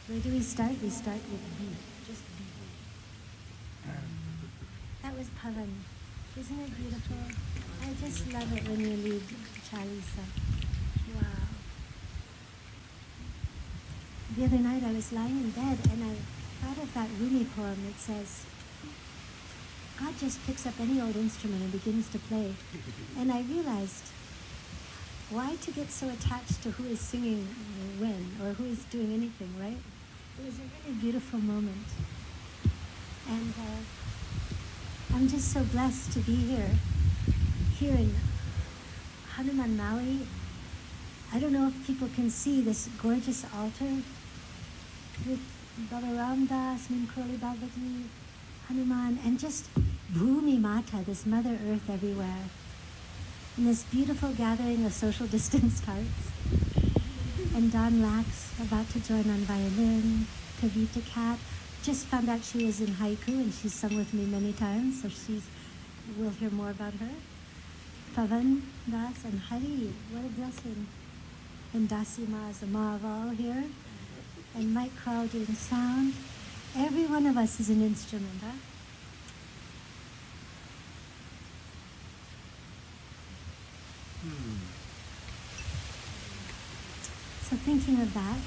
Where do we start? We start with B. Just B. That was Pavan. Isn't it beautiful? I just love it when you lead Chalisa. Wow. The other night I was lying in bed and I thought of that Rumi poem that says, God just picks up any old instrument and begins to play. And I realized, why to get so attached to who is singing when or who is doing anything, right? It was a really beautiful moment. And I'm just so blessed to be here in Hanuman Maui. I don't know if people can see this gorgeous altar with Balaram Das, Nimkroli Bhavati, Hanuman, and just Bhumi Mata, this Mother Earth everywhere. And this beautiful gathering of social distanced hearts. And Don Lax about to join on violin, Kavita Kat. Just found out she was in haiku and she's sung with me many times, so we'll hear more about her. Pavan Das and Hari, what a blessing. And Dasima is the Ma of all here. And Mike Crowell doing sound. Every one of us is an instrument, huh? So thinking of that,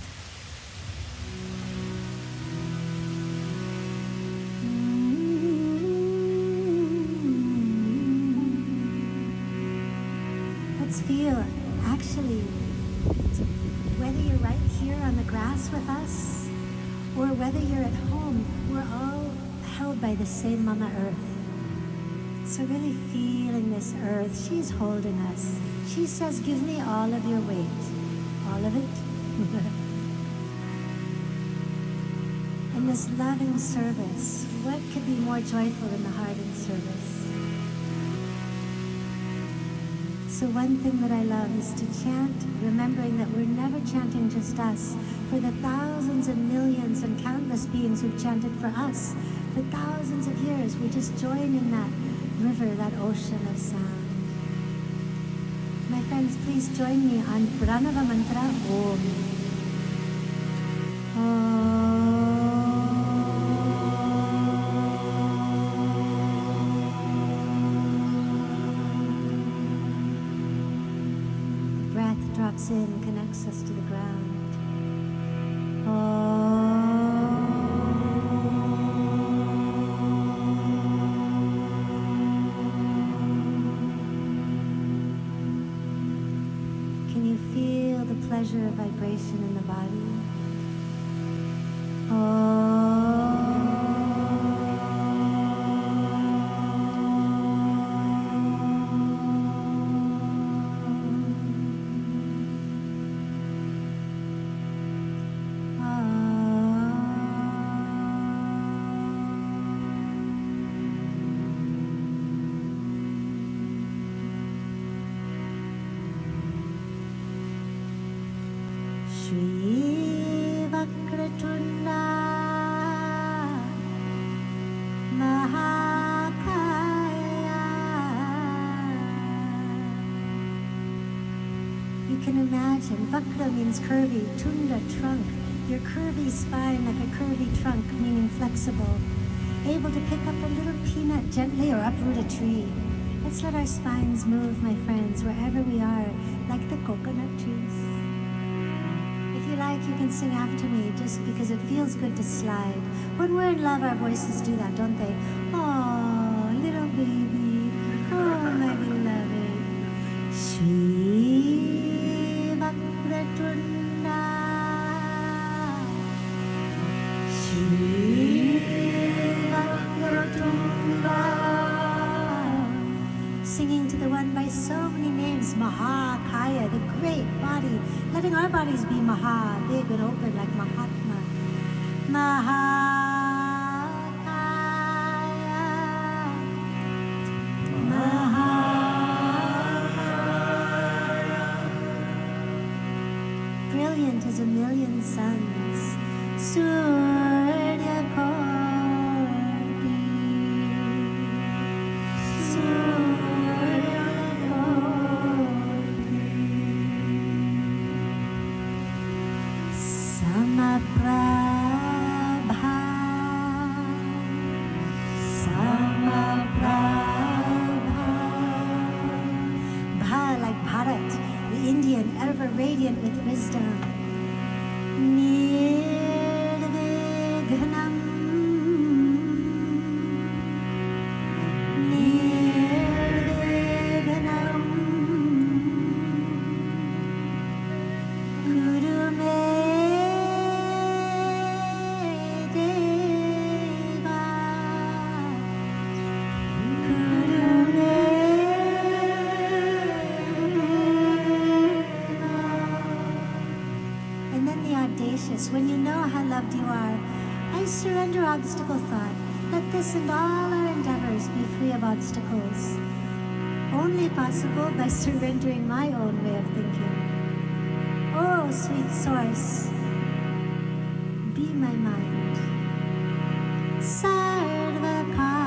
let's feel, actually, whether you're right here on the grass with us, or whether you're at home, we're all held by the same Mama Earth. So really feeling this earth, she's holding us. She says, give me all of your weight. All of it. In this loving service, what could be more joyful than the heart in service? So one thing that I love is to chant, remembering that we're never chanting just us. For the thousands and millions and countless beings who've chanted for us, for thousands of years, we just join in that river, that ocean of sound. My friends, please join me on Pranava Mantra Om. The breath drops in, connects us to the ground. Pleasure of vibration in the body. you can imagine, Vakra means curvy, Tunda, trunk, your curvy spine like a curvy trunk, meaning flexible, able to pick up a little peanut gently or uproot a tree. Let's let our spines move, my friends, wherever we are, like the coconut trees. If you like, you can sing after me, just because it feels good to slide. When we're in love, our voices do that, don't they? Oh, little baby, oh, my beloved. Shri Vakratunda, Shri Vakratunda. Singing to the one by so many names, Mahakaya, the great body, letting our bodies be Maha, big and open like Mahatma. Mahakaya, Mahakaya. Brilliant as a million suns, Surya Koti, Surya Koti, Samaprabha, Samaprabha. Bha like Bharat, the Indian, ever radiant with wisdom. Nirvignam, Nirvignam, Guru me deva, Guru me deva. And then the audacious, when you know how loved you are, I surrender obstacle thought. Let this and all our endeavors be free of obstacles. Only possible by surrendering my own way of thinking. Oh, sweet source, be my mind. Sarva Karyeshu,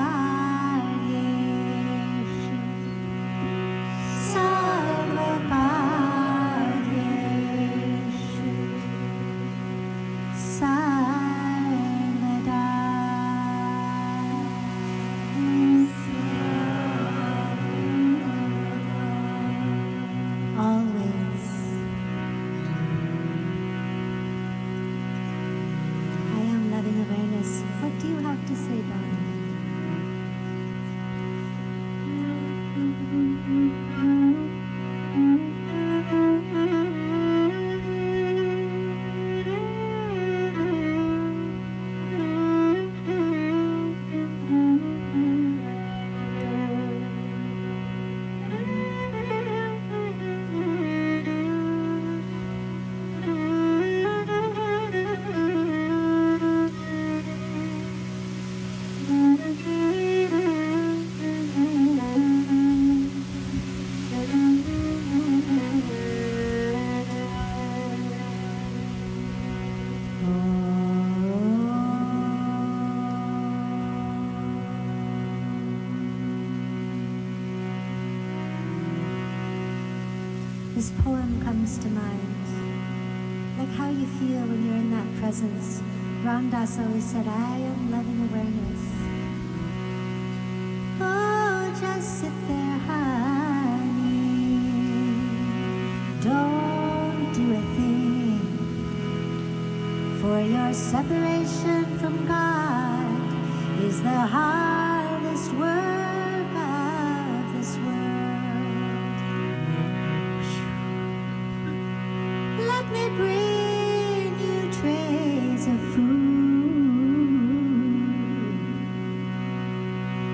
Sarva Karyeshu, Sarvada. Always. I am loving awareness. What do you have to say, darling? This poem comes to mind, like how you feel when you're in that presence. Ram Dass always said, I am loving awareness. Oh, just sit there, honey. Don't do a thing. For your separation from God is the hardest work of this world. Let me bring you trays of food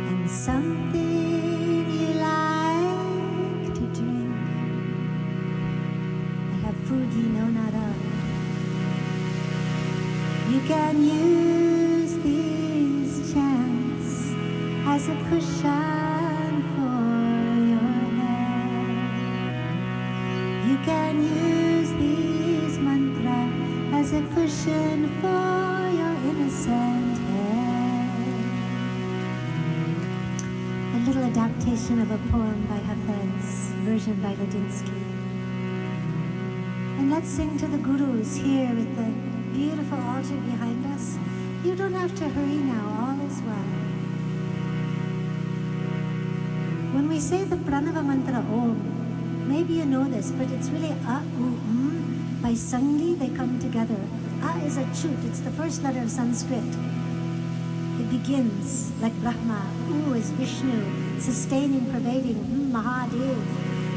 and something you like to drink. I have food ye know not of. You can use these chants as a cushion for your head. You can use these mantra as a cushion for your innocent head. A little adaptation of a poem by Hafez, version by Ladinsky. And let's sing to the Gurus here with the beautiful altar behind us. You don't have to hurry now, all is well. When we say the Pranava mantra Om, maybe you know this, but it's really A, U, By Sangi, they come together. A is a chut, it's the first letter of Sanskrit. It begins like Brahma. U is Vishnu, sustaining, pervading, Mahadev,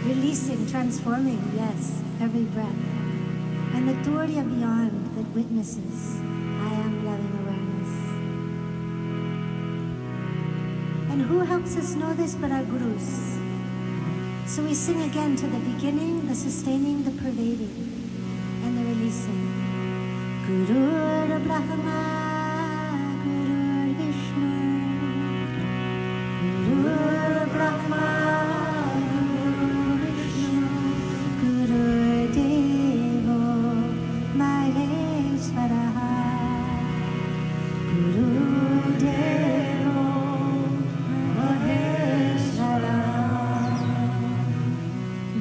releasing, transforming, yes, every breath. And the Turya beyond that witnesses, I am loving awareness. And who helps us know this but our Gurus? So we sing again to the beginning, the sustaining, the pervading, and the releasing. Gurur Brahma, Gurur Vishnu, Gurur Brahma, Gurur Vishnu, Gurur Devo Maheshwaraha, Gurur Devo Maheshwaraha.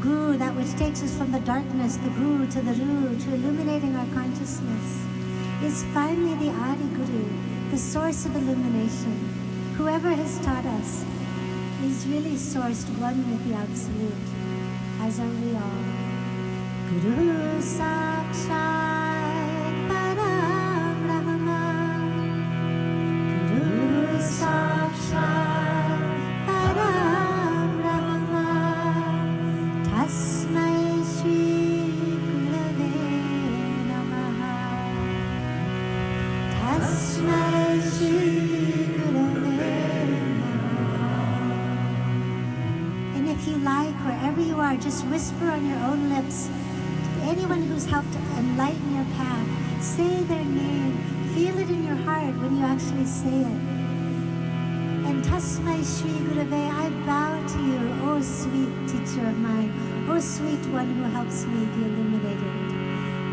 Guru, that which takes us from the darkness, the Guru to the Ru, to illuminating our consciousness, is finally the Adi Guru, the source of illumination. Whoever has taught us is really sourced one with the Absolute, as are we all. Guru Sakshat Param Brahma, Guru Sakshat Param Brahma, Tasmai Shri Gurave Namaha, Tasmai Shri Gurave Namaha. And if you like, wherever you are, just whisper on your own lips. Anyone who's helped enlighten your path, say their name. Feel it in your heart when you actually say it. And Tasmai Shri Gurave, I bow to you, oh sweet teacher of mine, oh sweet one who helps me be illuminated.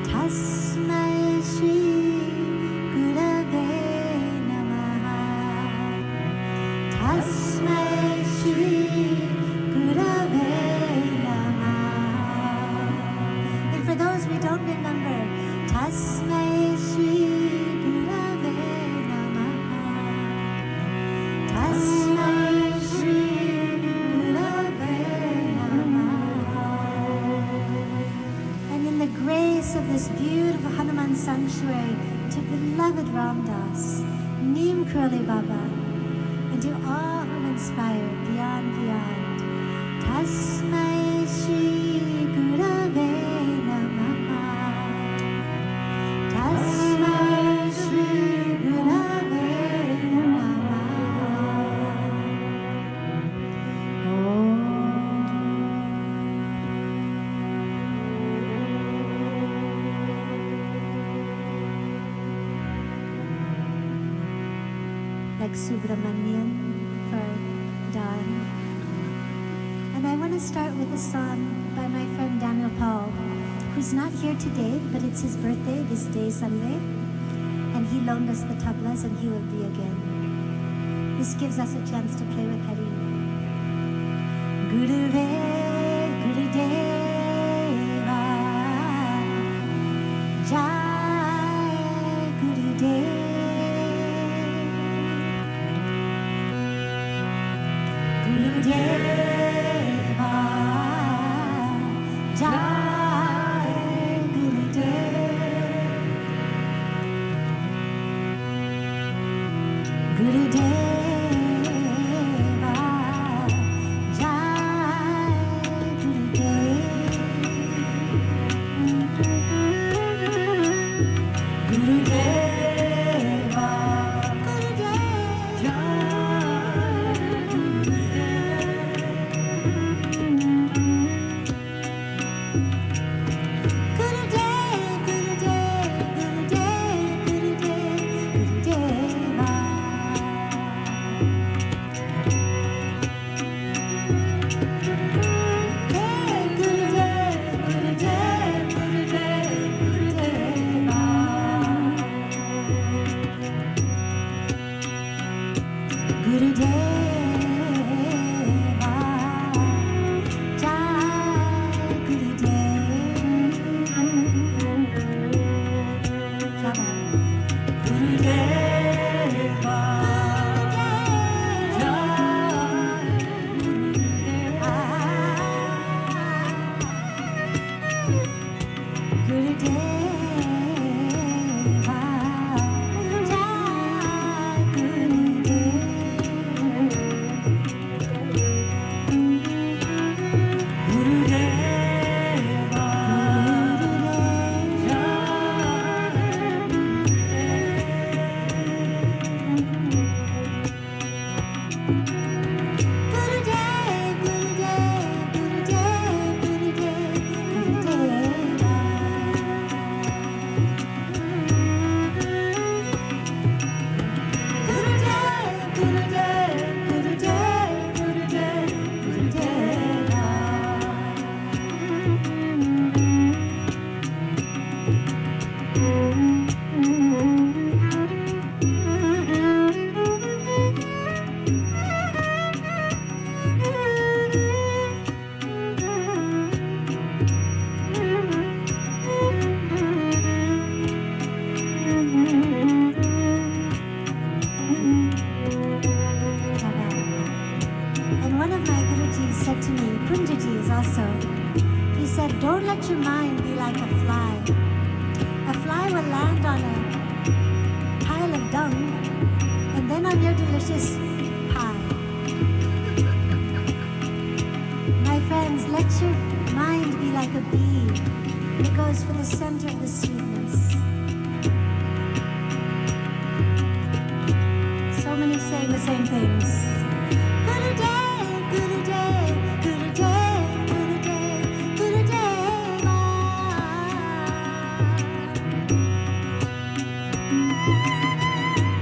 Tasmai Shri Gurave Namaha. Tasmai Shri Gurave Namaha. And for those we don't remember, Tasmai Shri Gurave Namaha. Tasmai Shri Gurave Namaha. And in the grace of this beautiful Hanuman sanctuary, to beloved Ramdas, Neem Curly Baba, and to all who inspire beyond. Tasmai Shri Gurave Namaha. Tasmai Shri Gurave Namaha. Like Subramanian for dawn. And I want to start with a song by my friend Daniel Paul, who's not here today, but it's his birthday this day, Sunday. And he loaned us the tablas, and he will be again. This gives us a chance to play with Hari. Guruve, Gurudeva, Jai Gurudeva. Gurudeva, Jai Gurudeva, Gurudeva, Jai Punjaji is also, he said, don't let your mind be like a fly. A fly will land on a pile of dung and then on your delicious pie. My friends, let your mind be like a bee. It goes for the center of the sweetness. So many saying the same things. Good day, good day, good day, good day, good day, good day,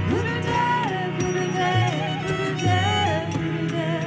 good day, good day, good day, good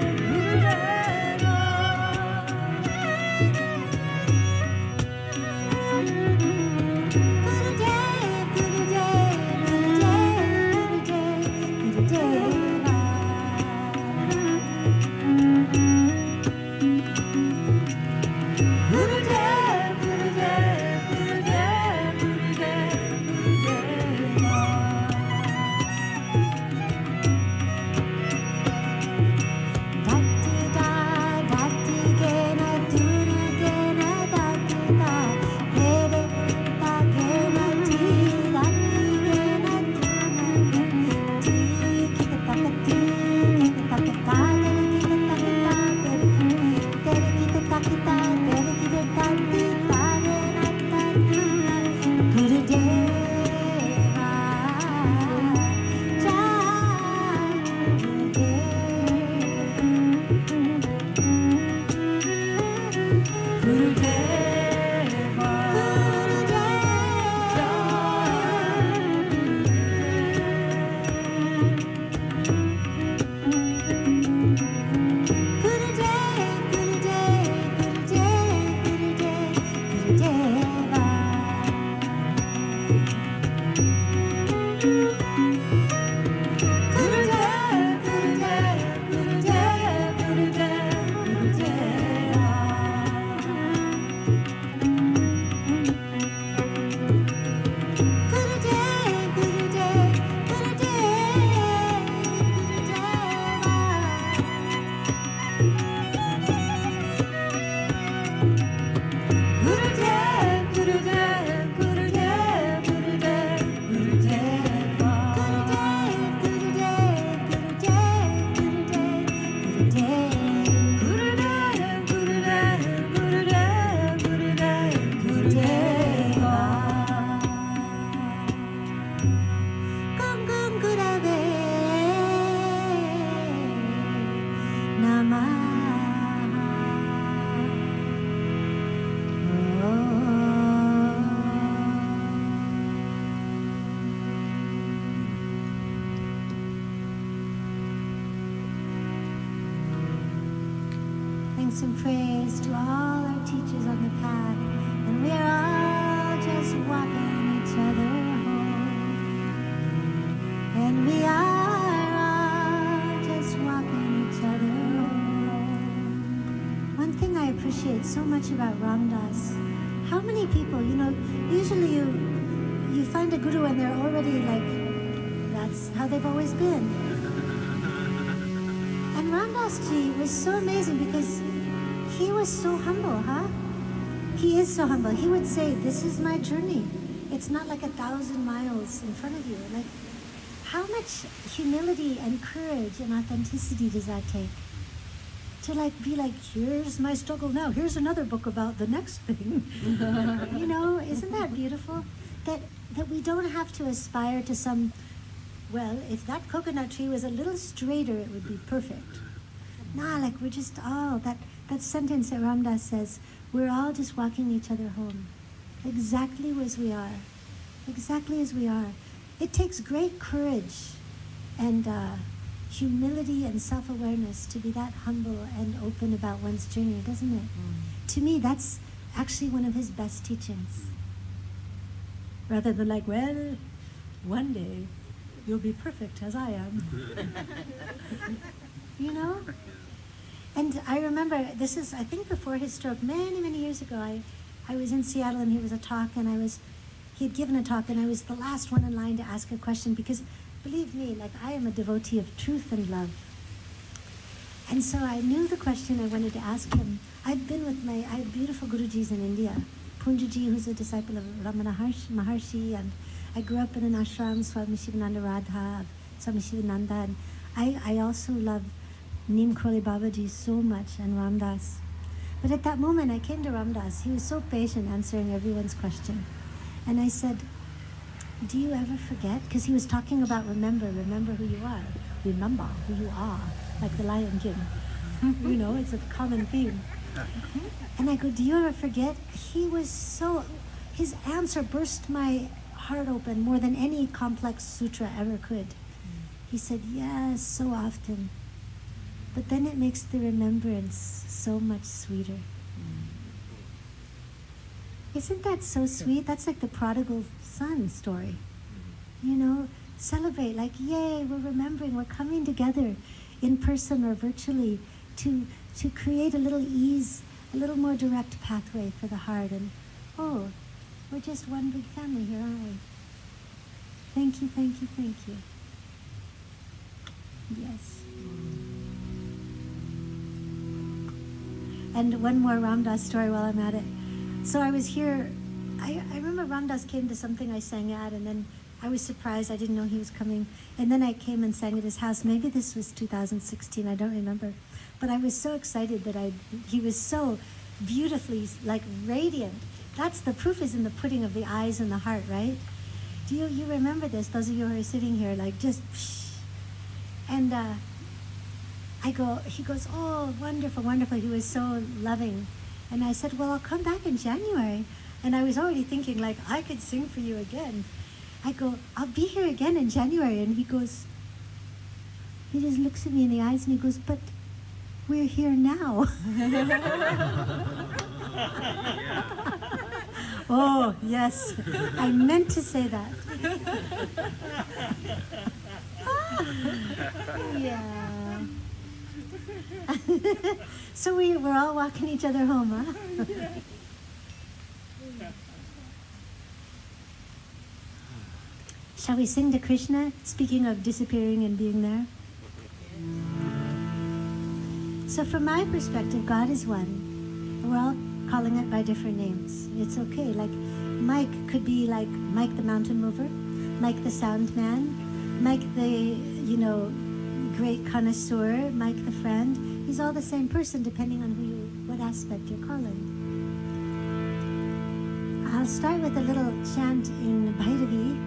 Thanks and praise to all our teachers on the path, and we are all just walking each other home. And we are all just walking each other home. One thing I appreciate so much about Ram Dass, how many people, usually you find a guru and they're already like, that's how they've always been. And Ram Dass Ji was so amazing because he was so humble, huh? He is so humble. He would say, this is my journey. It's not like 1,000 miles in front of you. Like, how much humility and courage and authenticity does that take? To be like, here's my struggle now. Here's another book about the next thing. Isn't that beautiful? That we don't have to aspire to some, well, if that coconut tree was a little straighter, it would be perfect. Nah, we're just all, that sentence that Ram Dass says, we're all just walking each other home. Exactly as we are. Exactly as we are. It takes great courage and humility and self-awareness to be that humble and open about one's journey, doesn't it? To me, that's actually one of his best teachings. Rather than well, one day you'll be perfect as I am. And I remember, this is, I think before his stroke, many, many years ago, I was in Seattle and he was a talk and he had given a talk and I was the last one in line to ask a question because, believe me, I am a devotee of truth and love. And so I knew the question I wanted to ask him. I have beautiful Gurujis in India. Punjaji, who's a disciple of Ramana Maharshi, and I grew up in an ashram, Swami Shivananda Radha, Swami Shivananda, and I also love Neem Karoli Babaji so much, and Ramdas. But at that moment, I came to Ramdas. He was so patient answering everyone's question. And I said, do you ever forget? Because he was talking about remember who you are. Remember who you are, like the Lion King. You know, it's a common theme. And I go, do you ever forget? His answer burst my heart open more than any complex sutra ever could. He said, yes, so often. But then it makes the remembrance so much sweeter. Isn't that so sweet? That's like the prodigal son story. You know, celebrate, like, yay, we're remembering, we're coming together in person or virtually to create a little ease, a little more direct pathway for the heart. And, oh, we're just one big family here, aren't we? Thank you, thank you, thank you. Yes. And one more Ramdas story while I'm at it. So I was here, I remember Ramdas came to something I sang at, and then I was surprised, I didn't know he was coming. And then I came and sang at his house. Maybe this was 2016, I don't remember. But I was so excited that he was so beautifully, like, radiant. That's the proof is in the putting of the eyes and the heart, right? Do you remember this, those of you who are sitting here, like, just, and he goes, oh, wonderful, wonderful. He was so loving. And I said, well, I'll come back in January. And I was already thinking, like, I could sing for you again. I go, I'll be here again in January. And he just looks at me in the eyes and he goes, but we're here now. Oh, yes, I meant to say that. Yeah. So we're all walking each other home, huh? Shall we sing to Krishna, speaking of disappearing and being there? So from my perspective, God is one. We're all calling it by different names. It's okay. Like Mike could be like Mike the mountain mover, Mike the sound man, Mike the, great connoisseur, Mike the friend. He's all the same person depending on what aspect you're calling. I'll start with a little chant in Bhairavi,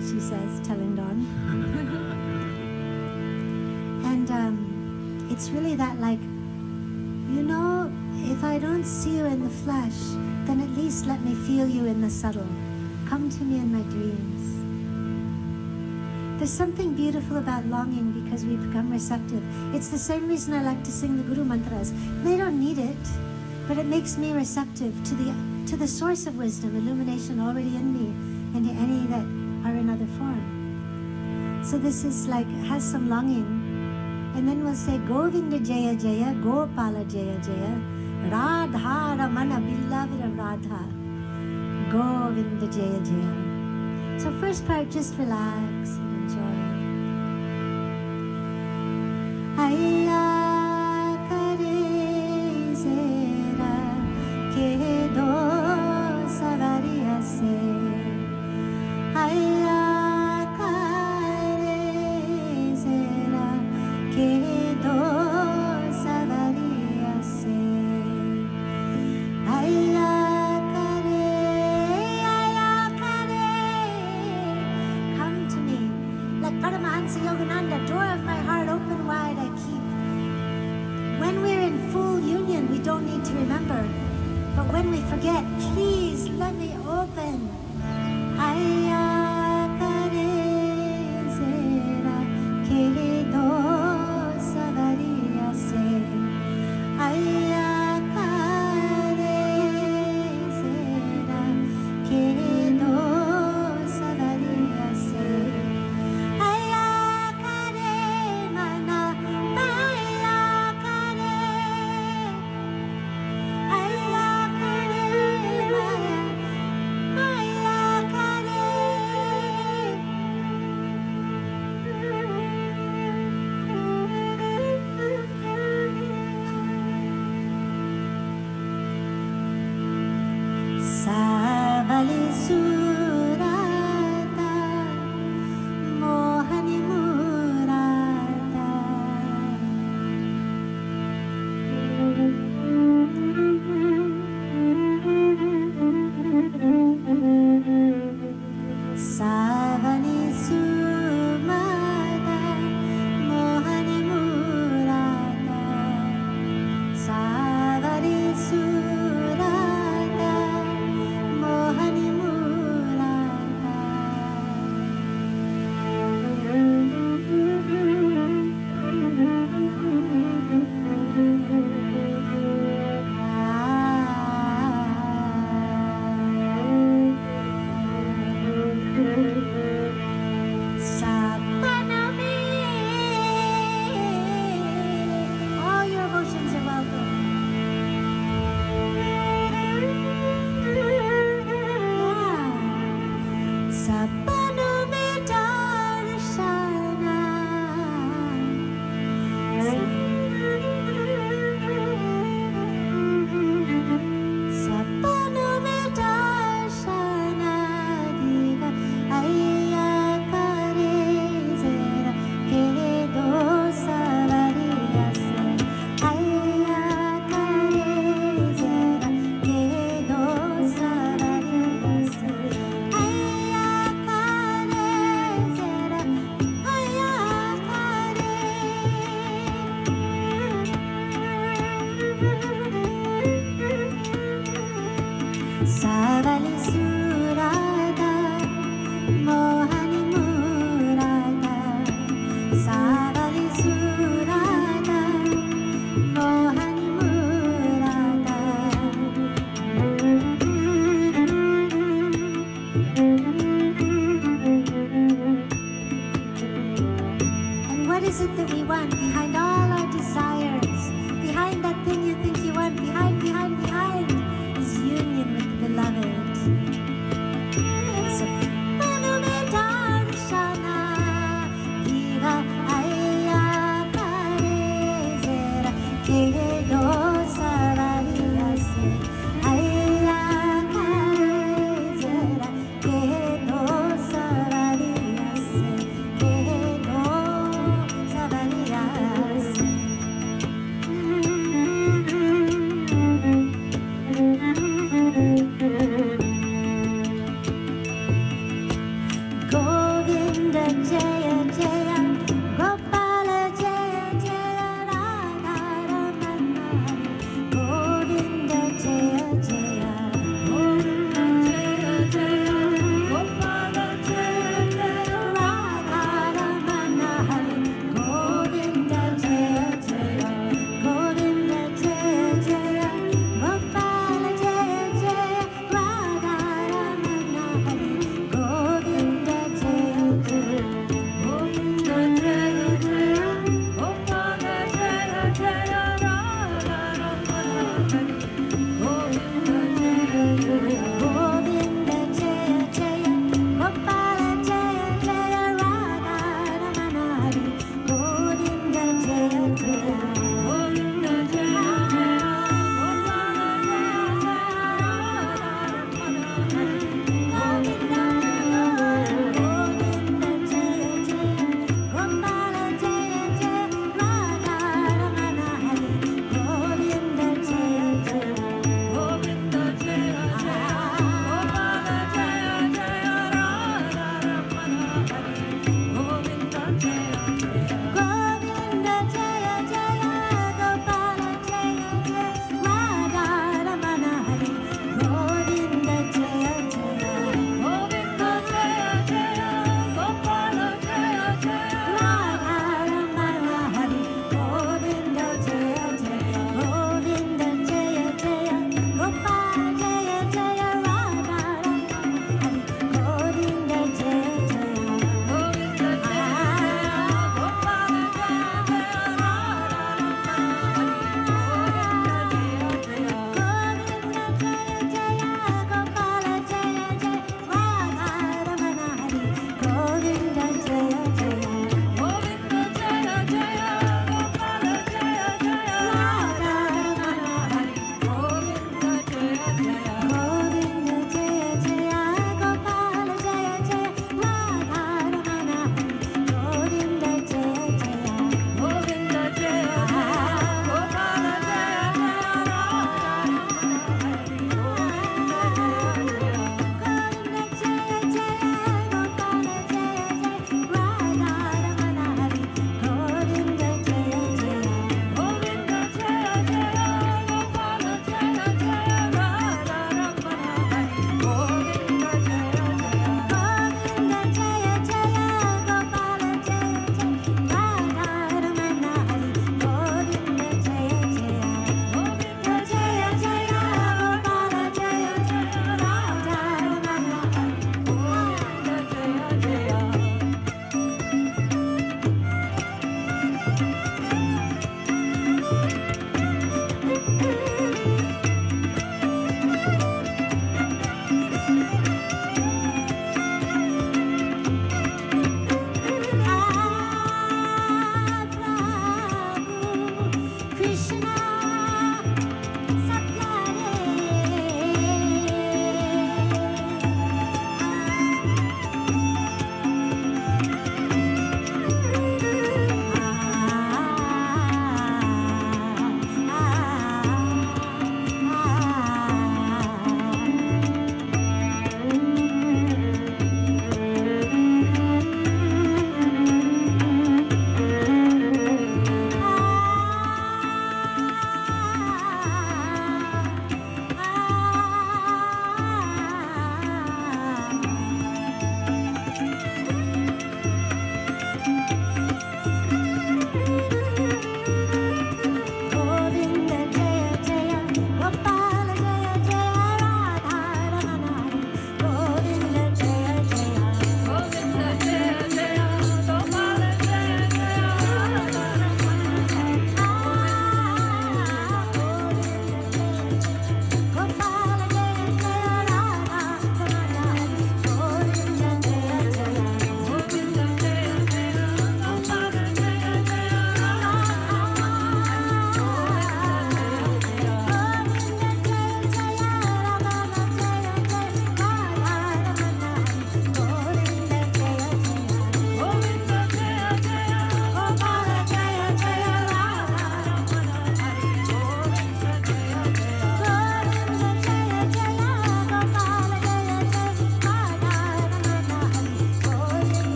she says, telling Dawn. And it's really that, like, if I don't see you in the flesh, then at least let me feel you in the subtle. Come to me in my dreams. There's something beautiful about longing because we become receptive. It's the same reason I like to sing the Guru Mantras. They don't need it, but it makes me receptive to the source of wisdom, illumination already in me, and to any that are in other form. So this is like, has some longing. And then we'll say, Govinda Jaya Jaya, Gopala Jaya Jaya, Radha Ramana, beloved of Radha, Govinda Jaya Jaya. So first part, just relax and enjoy. Ayya kare zera ke do savariya se. Ayya kare zera ke do savariya se. Ayya Paramahansa Yogananda, door of my heart open wide I keep. When we're in full union, we don't need to remember. But when we forget, please let me open. Ayya kare zera ke do savariya se. Ayya kare zera ke do savariya se. Maya Savali surada, mohani murada. Savali surada, mohani murada. And what is it that we want behind all our desires? Behind that thing you think you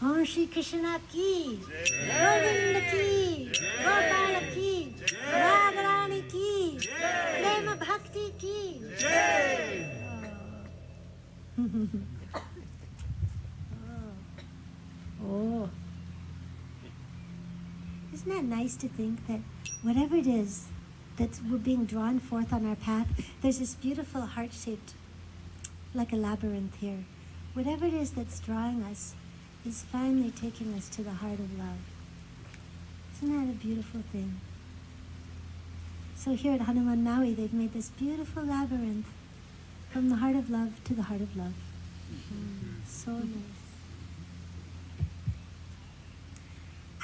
Om Shri Krishna ki, Govinda ki, Gopala ki, Radharani ki, Prema Bhakti ki. Oh. Isn't that nice to think that whatever it is that we're being drawn forth on our path, there's this beautiful heart-shaped, like a labyrinth here. Whatever it is that's drawing us is finally taking us to the heart of love. Isn't that a beautiful thing? So here at Hanuman Maui, they've made this beautiful labyrinth from the heart of love to the heart of love. So nice.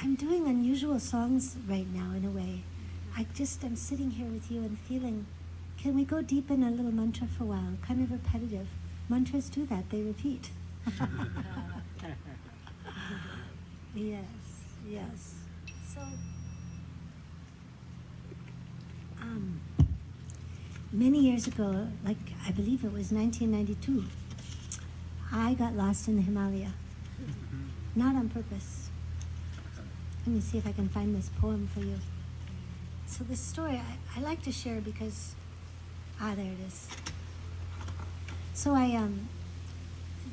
I'm doing unusual songs right now in a way. I'm sitting here with you and feeling, can we go deep in a little mantra for a while? Kind of repetitive. Mantras do that, they repeat. Yes. So, many years ago, like I believe it was 1992, I got lost in the Himalaya. Not on purpose. Let me see if I can find this poem for you. So this story I like to share because, there it is. So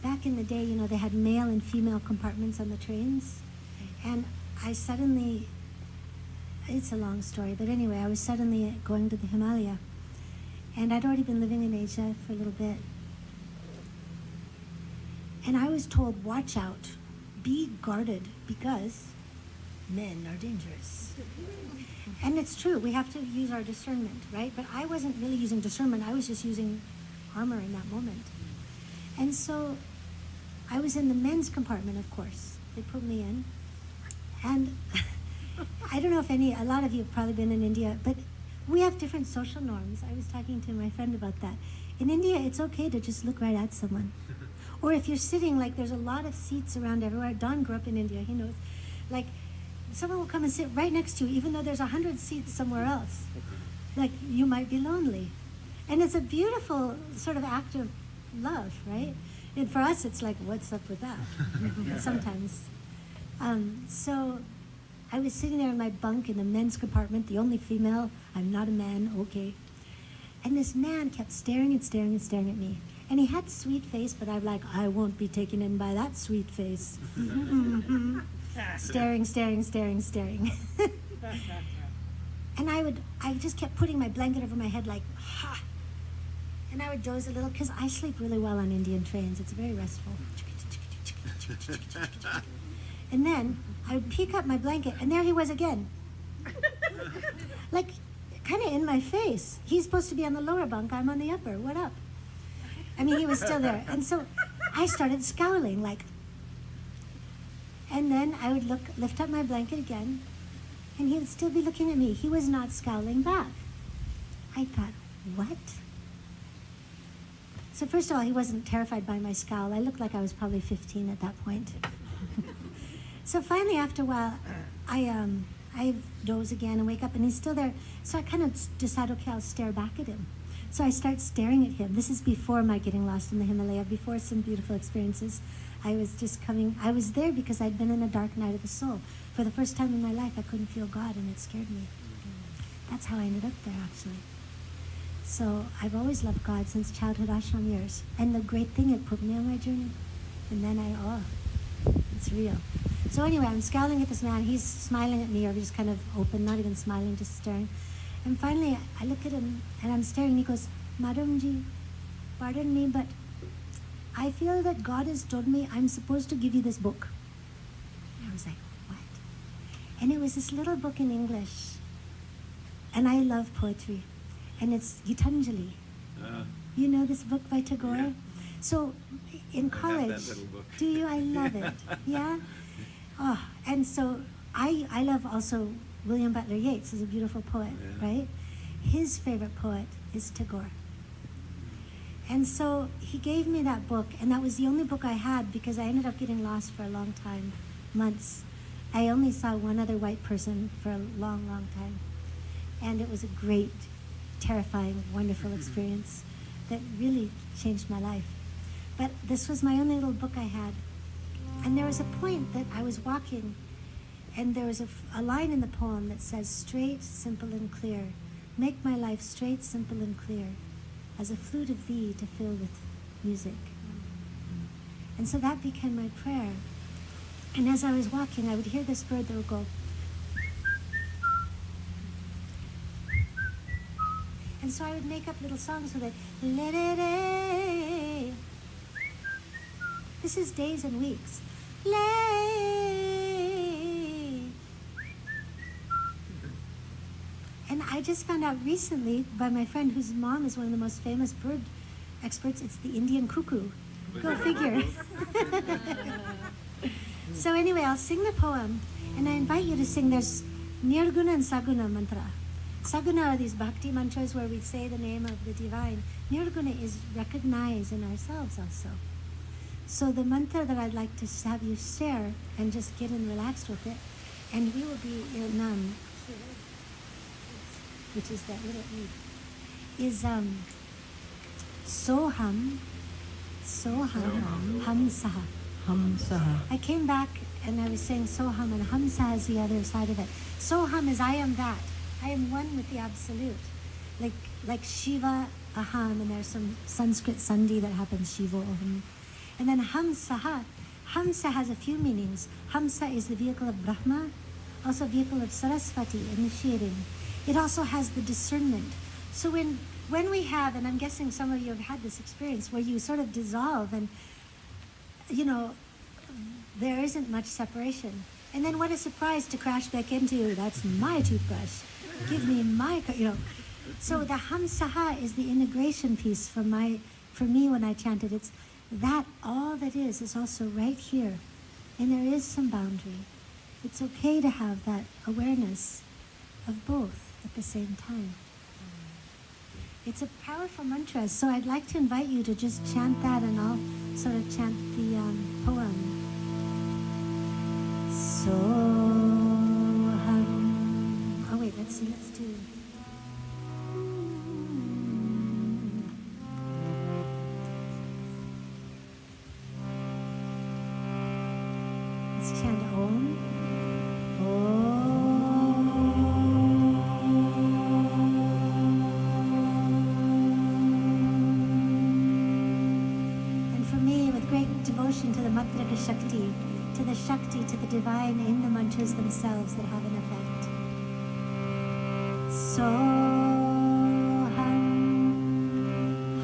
back in the day, they had male and female compartments on the trains. And I suddenly, it's a long story, but anyway, I was suddenly going to the Himalaya. And I'd already been living in Asia for a little bit. And I was told, watch out, be guarded, because men are dangerous. And it's true, we have to use our discernment, right? But I wasn't really using discernment, I was just using armor in that moment. And so I was in the men's compartment, of course. They put me in. And I don't know if a lot of you have probably been in India, but we have different social norms. I was talking to my friend about that. In India, it's okay to just look right at someone. Or if you're sitting, like there's a lot of seats around everywhere. Don grew up in India, he knows. Like, someone will come and sit right next to you, even though there's 100 seats somewhere else. Like, you might be lonely. And it's a beautiful sort of act of love, right? And for us, it's like, what's up with that? Sometimes. So I was sitting there in my bunk in the men's compartment, the only female. I'm not a man, okay. And this man kept staring and staring and staring at me. And he had a sweet face, but I'm like, I won't be taken in by that sweet face. Staring. And I just kept putting my blanket over my head like, ha! And I would doze a little, because I sleep really well on Indian trains. It's very restful. And then I would peek up my blanket, and there he was again. Like, kind of in my face. He's supposed to be on the lower bunk, I'm on the upper. What up? I mean, he was still there. And so I started scowling, like. And then I would lift up my blanket again, and he would still be looking at me. He was not scowling back. I thought, what? So first of all, he wasn't terrified by my scowl. I looked like I was probably 15 at that point. So finally, after a while, I doze again and wake up, and he's still there. So I kind of decide, okay, I'll stare back at him. So I start staring at him. This is before my getting lost in the Himalaya, before some beautiful experiences. I was there because I'd been in a dark night of the soul. For the first time in my life, I couldn't feel God, and it scared me. That's how I ended up there, actually. So I've always loved God since childhood ashram years. And the great thing, it put me on my journey. And then it's real. So anyway, I'm scowling at this man. He's smiling at me, or just kind of open, not even smiling, just staring. And finally, I look at him, and I'm staring, and he goes, Madamji, pardon me, but I feel that God has told me I'm supposed to give you this book. And I was like, what? And it was this little book in English. And I love poetry. And it's Gitanjali. You know this book by Tagore? Yeah. So in college, do you? I love it. Yeah? Oh, and so I love also William Butler Yeats is a beautiful poet, right? His favorite poet is Tagore. And so he gave me that book, and that was the only book I had because I ended up getting lost for a long time, months. I only saw one other white person for a long, long time. And it was a great, terrifying, wonderful experience that really changed my life. But this was my only little book I had. And there was a point that I was walking, and there was a line in the poem that says, straight, simple, and clear. Make my life straight, simple, and clear, as a flute of thee to fill with music. And so that became my prayer. And as I was walking, I would hear this bird that would go. And so I would make up little songs with it. Le-de-de. This is days and weeks. And I just found out recently by my friend whose mom is one of the most famous bird experts, it's the Indian cuckoo. Go figure. So anyway, I'll sing the poem, and I invite you to sing. There's Nirguna and Saguna mantra. Saguna are these bhakti mantras where we say the name of the divine. Nirguna is recognize in ourselves also. So the mantra that I'd like to have you share and just get in relaxed with it, and we will be in which is that little E, is Soham, Hamsaha. Hamsaha. I came back and I was saying Soham, and Hamsaha is the other side of it. Soham is I am that. I am one with the Absolute. Like Shiva, Aham, and there's some Sanskrit Sandhi that happens, Shiva, Aham. And then Hamsaha. Hamsa has a few meanings. Hamsa is the vehicle of Brahma, also vehicle of Saraswati, initiating. It also has the discernment. So when we have, and I'm guessing some of you have had this experience, where you sort of dissolve and, there isn't much separation. And then what a surprise to crash back into, that's my toothbrush. Give me my, So the Hamsaha is the integration piece for me when I chanted. It's that all that is also right here. And there is some boundary. It's okay to have that awareness of both at the same time. It's a powerful mantra, so I'd like to invite you to just chant that, and I'll sort of chant the poem. Soham. Oh wait, let's do. Let's chant Om. Devotion to the Matrika Shakti, to the Shakti, to the divine in the mantras themselves that have an effect. Soham,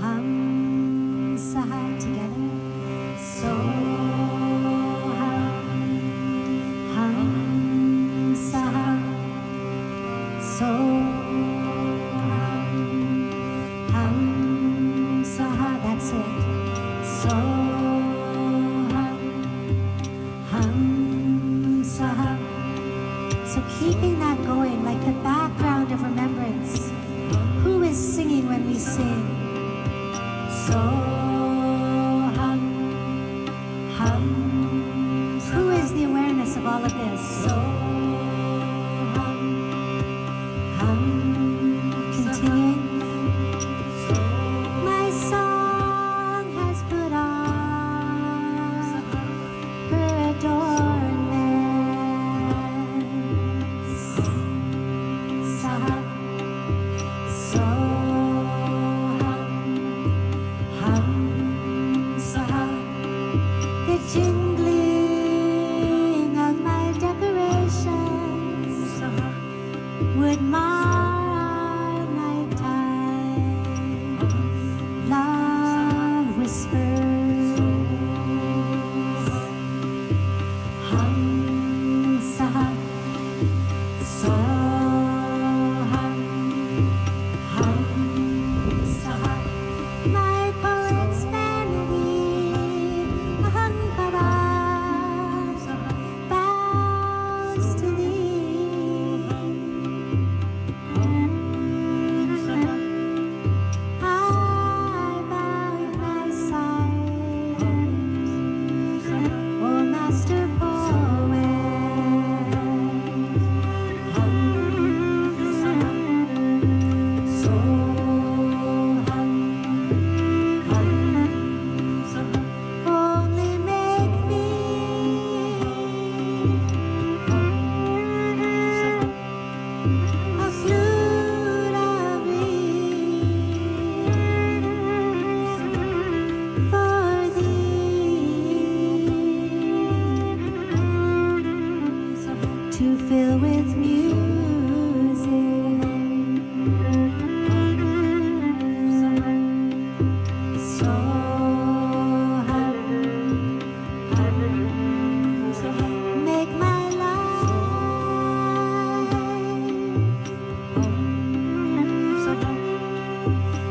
Hamsaha, together. Soham, Hamsaha, Soham, Hamsaha, that's it. So keeping that going, like the background of remembrance. Who is singing when we sing? Soham, Ham. Who is the awareness of all of this? Soham, Ham. Continuing. My song has put on her adornments. Saha, Soham, Ham, Saha. The jingling of my decorations would mar our nighttime. Love whispers. Ham, Saha, Soham, Ham, Saha. My poet's vanity, ahankara. fill with music. So make my life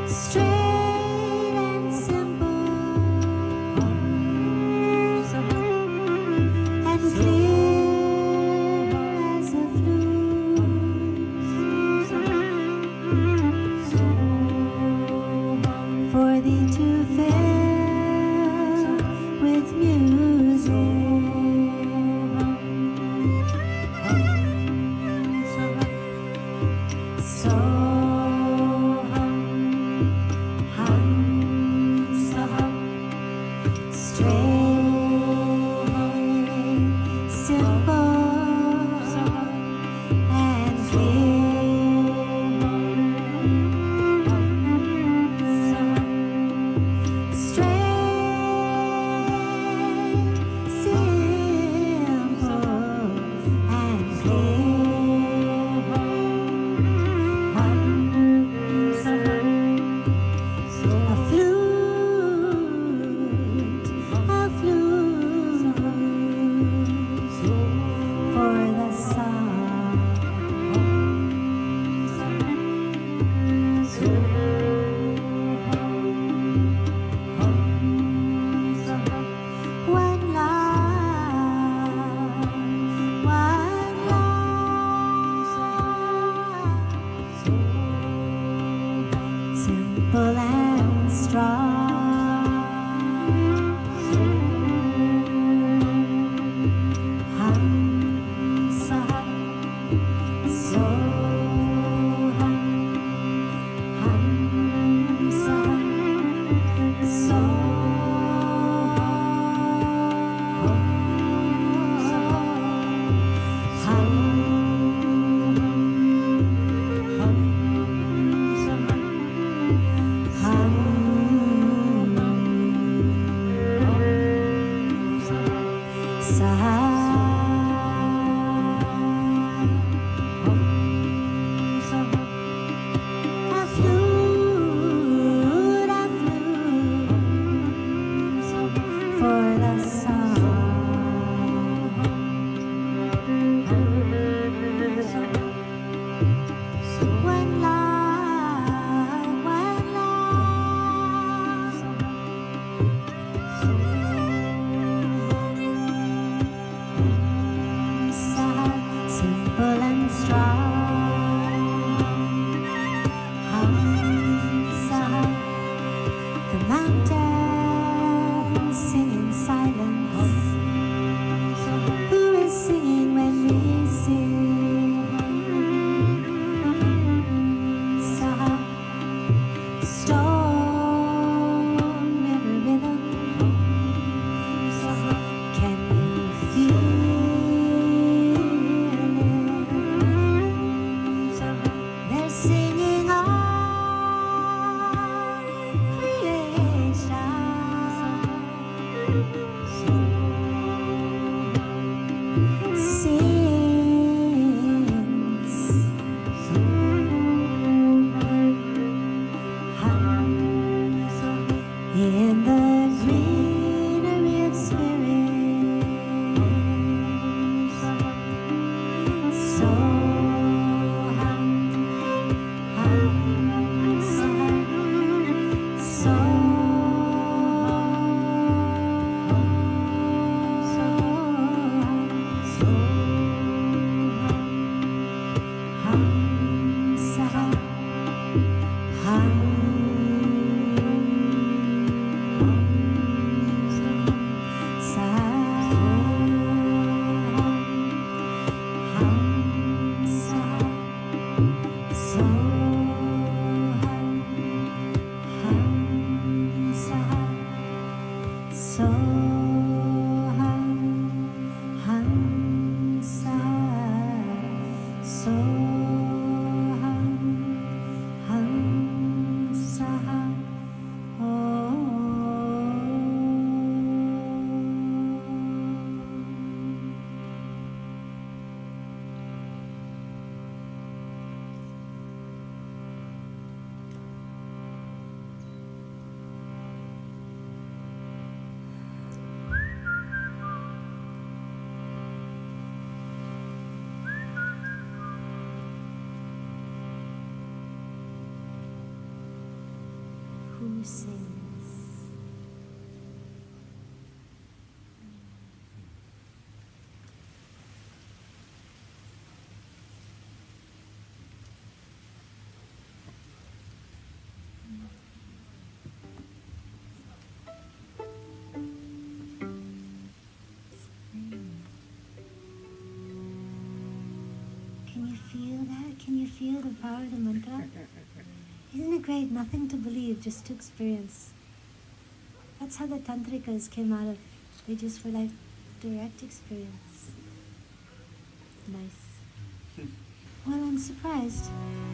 straight and simple and clear as a flute for thee to fill with music. So straight, simple, and clear. Straight, simple, and clear. A flute for the sun. One love, one love, simple and strong. For the sun. One love, one love. who sings. Can you feel that? Can you feel the power of the mantra? Isn't it great? Nothing to believe, just to experience. That's how the tantrikas came out of. They just were like direct experience. Nice. Well, I'm surprised.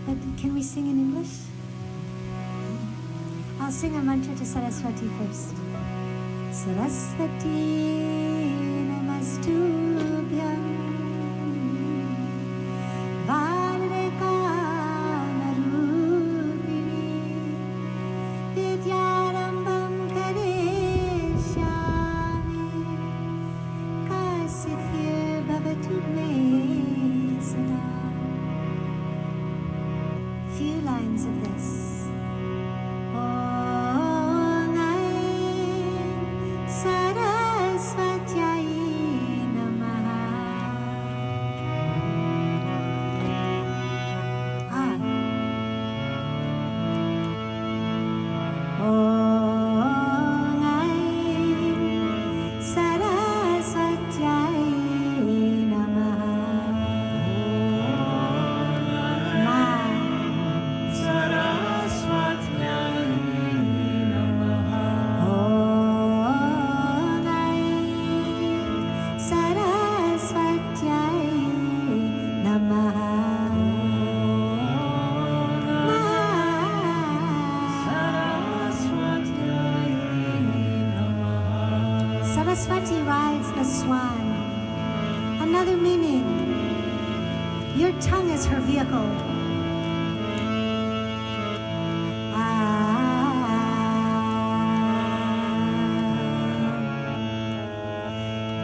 But can we sing in English? I'll sing a mantra to Saraswati first. Saraswati namastubhyam few lines of this. Om Aim Saraswatyai Namaha. Om Aim Saraswatyai Namaha. Saraswati rides the swan. Another meaning. Your tongue is her vehicle.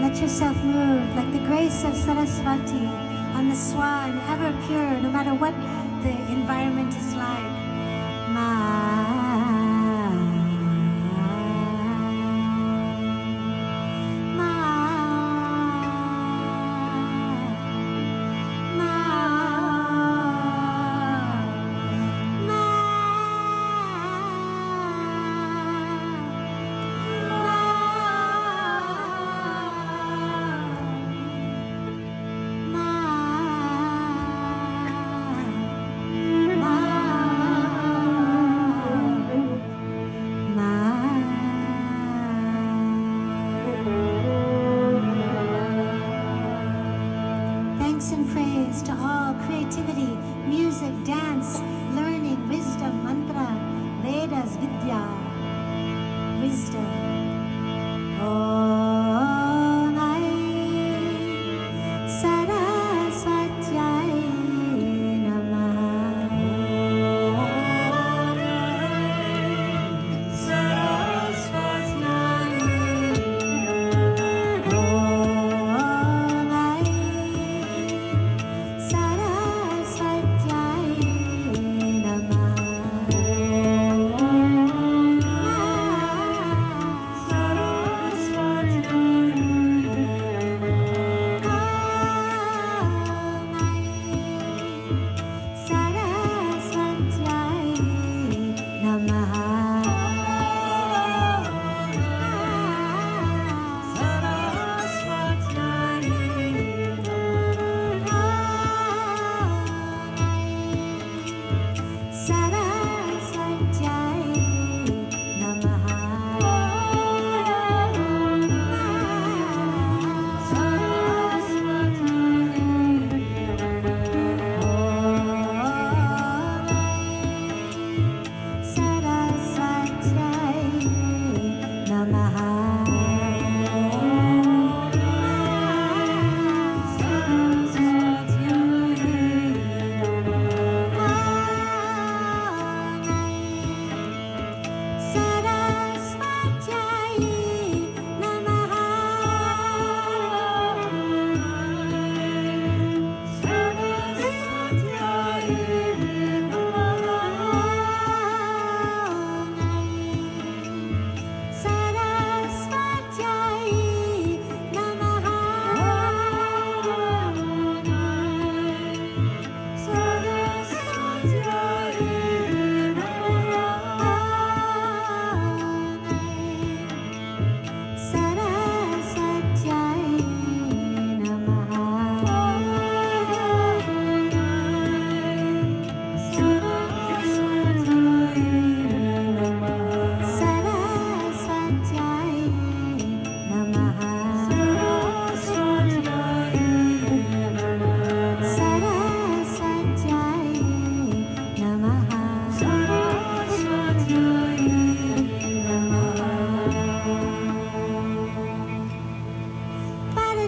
Let yourself move like the grace of Saraswati on the swan, ever pure, no matter what the environment is like. Thanks and praise to all creativity, music, dance, learning, wisdom, mantra, Vedas, Vidya, wisdom. Om Aim Saraswatyai Namaha. Saraswati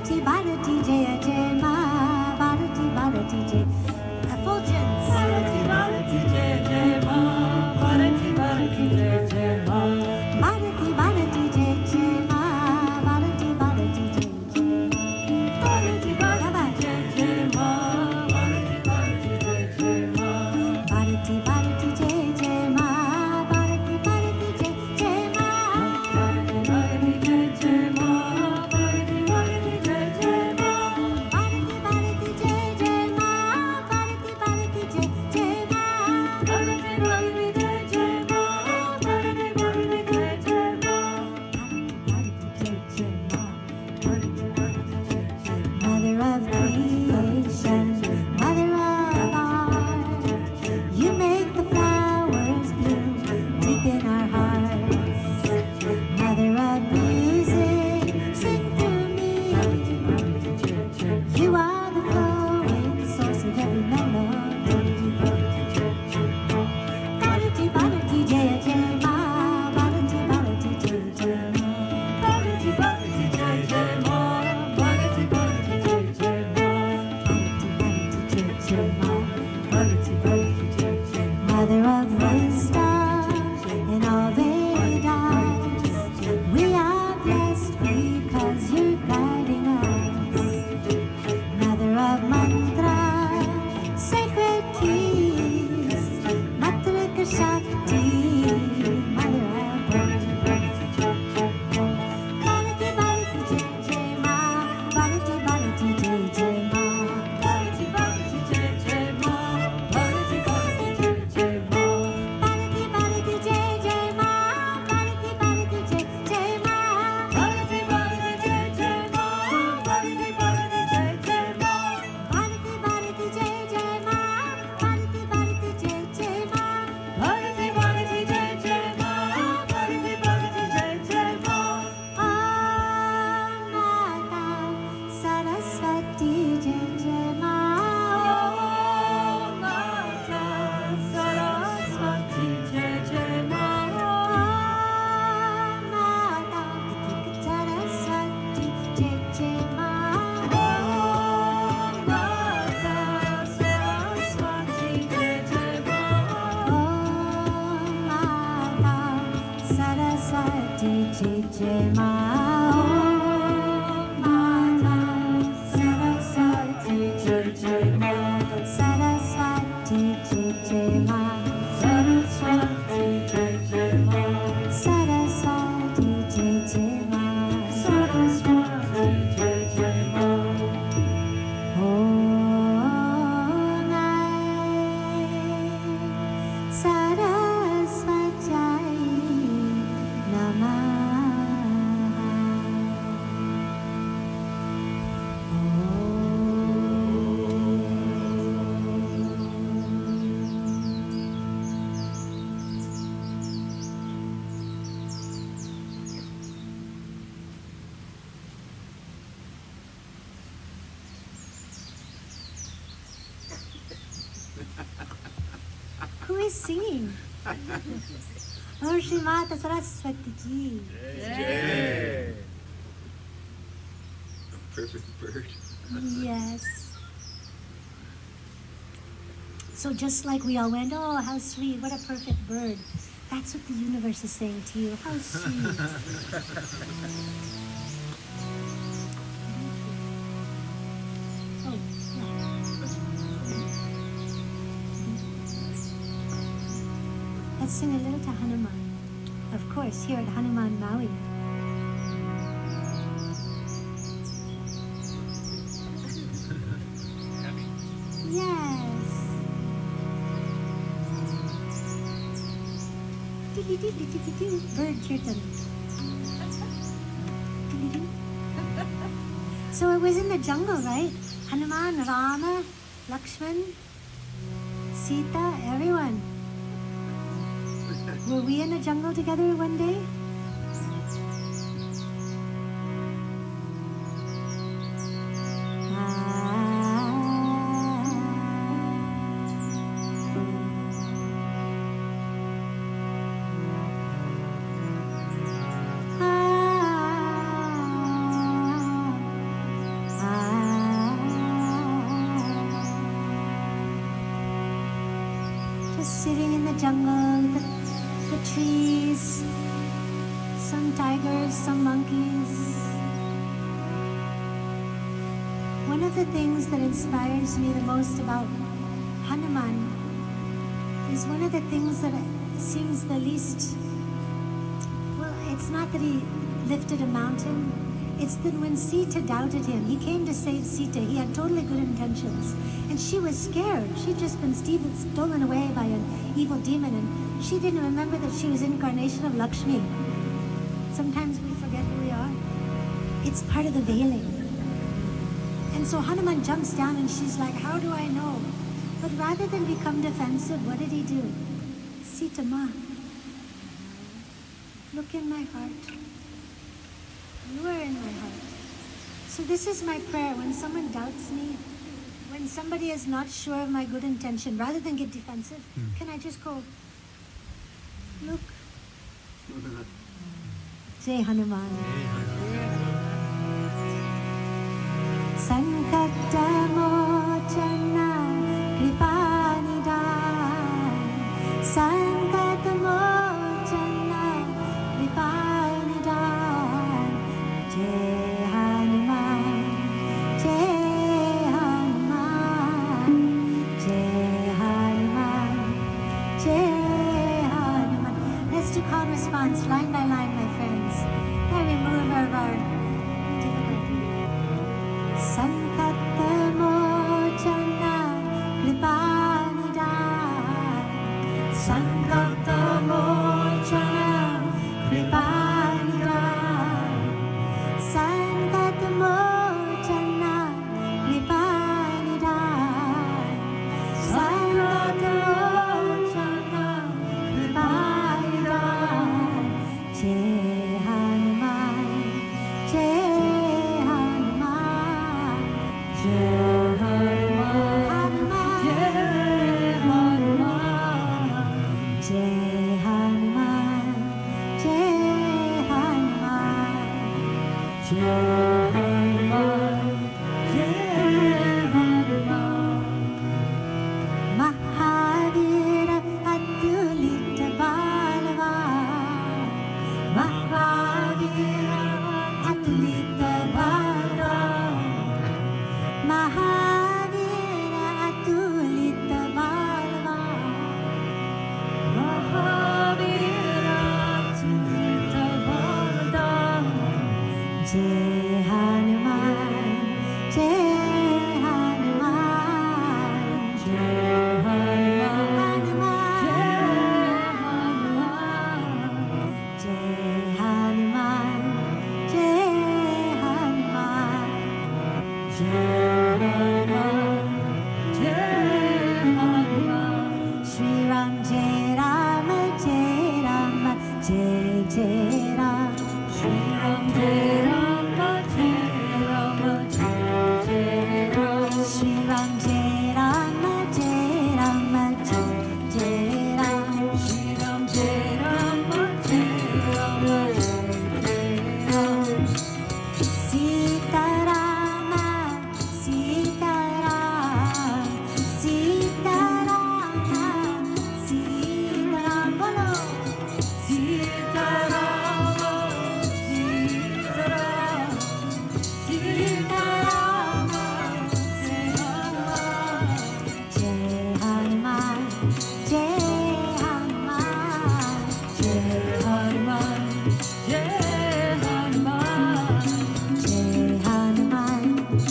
Bharati Bharati Jaya Jai Ma, Bharati Bharati Jai. Effulgence. Bharati Bharati Jaya Jai Ma, Bharati Bharati Jaya Jai Ma. Bharati Bharati Jaya Jai Ma, Bharati Bharati Jaya Jai Ma. Bharati Bharati Jaya Jai Ma, Bharati Bharati Jaya Jai Ma. Bharati Bharati Jaya Jai Ma, Bharati Bharati Jaya Jai Ma. Bharati Bharati Jaya Jai Ma, Bharati Bharati Jaya Jai Ma. Bharati Bharati Jaya Jai Ma, Bharati Bharati Jaya Jai Ma. Bharati Bharati Jaya Jai Ma, Bharati Bharati Jaya Jai Ma. Bharati Bharati Jaya Jai Ma. Mother of creation, mother of art, you make the flowers bloom deep in our hearts. Mother of music, sing through me. You are the flowing source of every melody. Bharati Bharati Jaya Jai Ma, Bharati Bharati Jaya Jai Ma. Bharati Bharati Jaya Jai Ma, Bharati Bharati Jaya Jai Ma. Bharati Bharati Jaya Jai Ma, Bharati Bharati Jaya Jai Ma. Mother of wisdom in all Vedas, we are blessed because you're guiding us. Mother of mantra, sacred keys, Matrika Shakti, Mother of Bharati Bharati Jaya Jai Ma, Bharati Bharati Jaya Jai Ma. Bharati Bharati Jaya Jai Ma, Bharati Bharati Jaya Jai Ma. Bharati Bharati Jaya Jai Ma, Bharati Bharati Jaya Jai Ma. Bharati Bharati Jaya Jai Ma, Bharati Bharati Jaya Jai Ma. Bharati Bharati Jaya Jai Ma, Bharati Bharati Jaya Jai Ma. Bharati Bharati Jaya Jai Ma, Bharati Bharati Jaya Jai Ma. Om Mata Saraswati Jaya Jai Ma. Om Mata Saraswati Jaya Jai Ma. Om Mata Saraswati Jaya Jai Ma. Om Mata Saraswati Jaya Jai Ma. Om Mata Saraswati Jaya Jai Ma. Om Mata Saraswati Jaya Jai Ma. Saraswati Jaya Jai Ma. Saraswati Jaya Jai Ma. Saraswati Jaya Jai Ma. Saraswati Jaya Jai Ma. Om Saraswati Namah. Who is singing? Oh, Shri Mata Saraswati Ji. Yay! A perfect bird. Yes. So just like we all went, oh, how sweet, what a perfect bird. That's what the universe is saying to you. How sweet. Oh, yeah. Let's sing a little to Hanuman. Of course, here at Hanuman Maui. Yes. Bird kirtan. So it was in the jungle, right? Hanuman, Rama, Lakshman, Sita, everyone. Were we in the jungle together one day? sitting in the jungle, the trees, some tigers, some monkeys. One of the things that inspires me the most about Hanuman is one of the things that seems the least, well, it's not that he lifted a mountain, it's that when Sita doubted him, he came to save Sita, he had totally good intentions, and she was scared. She'd just been stolen away by an evil demon, and she didn't remember that she was incarnation of Lakshmi. Sometimes we forget who we are. It's part of the veiling. And so Hanuman jumps down and she's like, how do I know? But rather than become defensive, what did he do? Sita Ma, look in my heart. You are in my heart. So this is my prayer. When someone doubts me, when somebody is not sure of my good intention, rather than get defensive, can I just go, look. Jai Hanuman. Sankata mochana kripanidhan. Sankata mochana kripanidhan. Jai Hanuman, Jai Hanuman, Jai Hanuman, Jai Hanuman. Let's do call and response, line by line, my friends. That remove our difficulty. Sankata mochana kripanidhan. Sankata mochana kripanidhan. Sankata mochana kripanidhan. Sankata mochana kripanidhan. Jai Hanuman, Jai Hanuman, Jai Hanuman, Jai Hanuman, Jai Hanuman, Jai Hanuman, Jai Hanuman. Mahavira Atulita Balavan. Mahavira Atulita Balavan. Mahavira Atulita Balavan. Mahavira Atulita Balavan. Jai Hanuman, Jai Hanuman, Jai Hanuman, Jai Hanuman, Jai Hanuman, Jai Hanuman, Jai Hanuman. Shri Ram, Jai Rama, Jai Rama, Jai Jai Ram. Shri Ram, Jai Rama, Jai Rama, Jai Jai Ram. Shri Ram, Jai Rama, Jai Rama, Jai Jai Ram. Shri Ram, Jai Rama, Jai Rama, Jai Jai Ram. Sita Rama, Sita Ram, Sita Rama, Sita Ram. Bolo. Sita Rama, Sita Ram, Sita Rama, Sita Ram. Jai Hanuman, Jai Hanuman, Jai Hanuman, Jai Hanuman,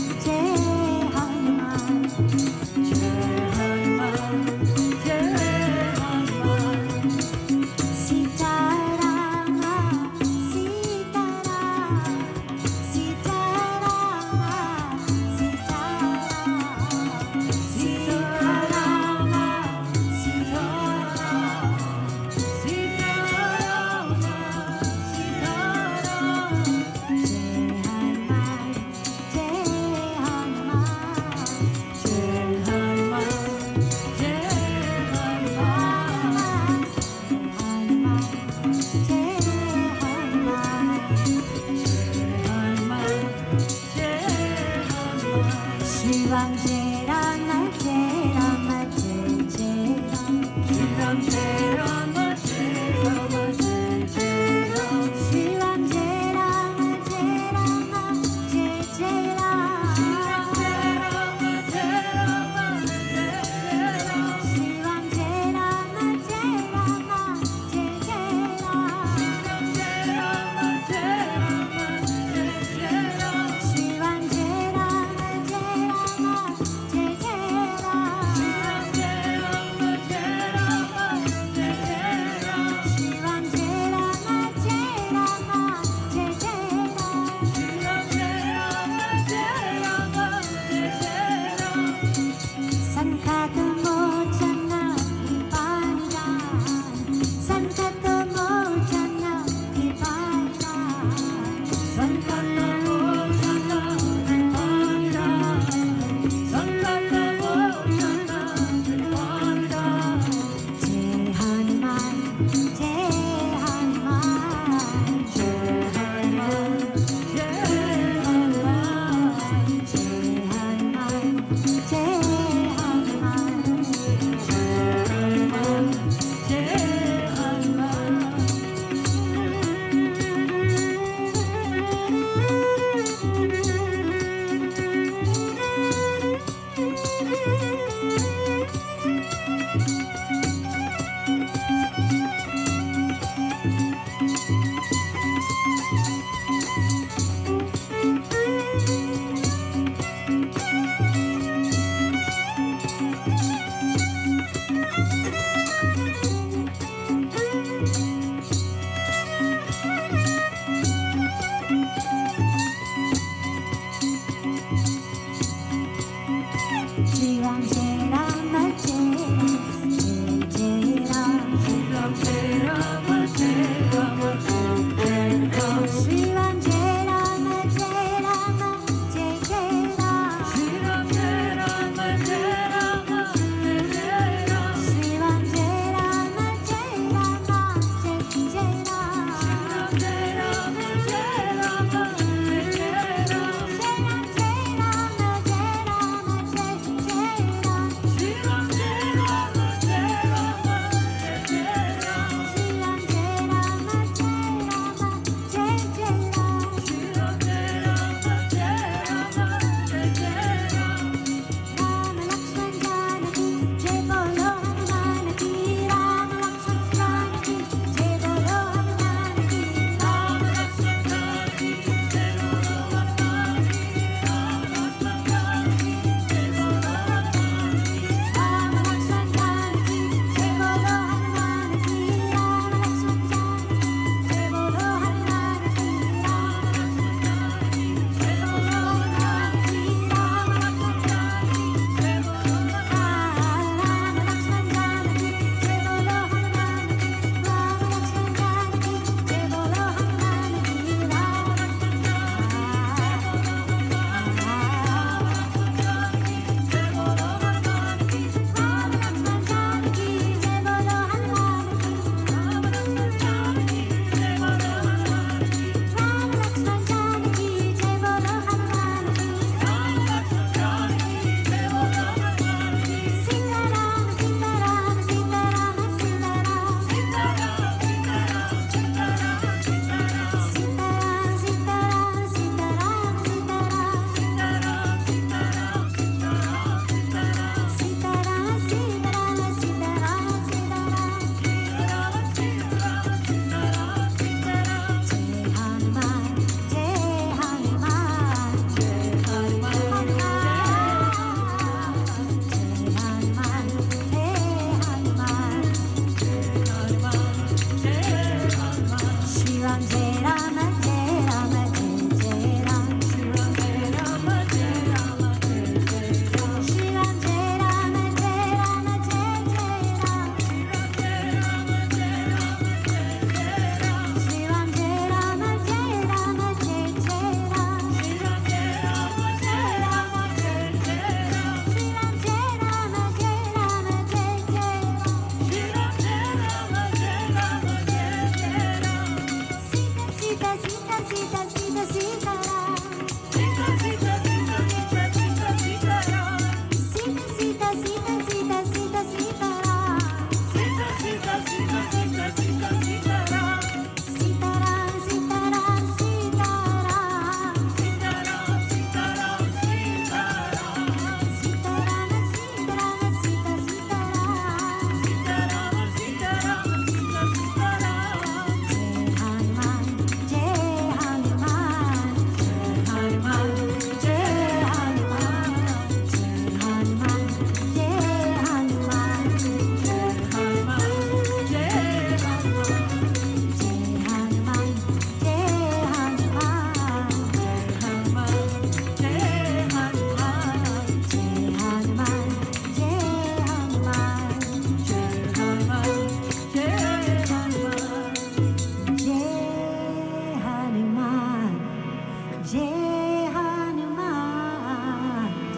Jai Hanuman, Jai Hanuman, Jai Hanuman, Jai Hanuman. Sita Rama, Sita Ram, Sita Rama, Sita Ram, Sita Rama, Sita Ram, Sita Rama, Sita Ram. Jai Hanuman, Jai Hanuman, Jai Hanuman, Jai Hanuman, Jai Hanuman. Shri Ram, Jai Rama, Jai Rama, Jai Jai Ram. Shri Ram,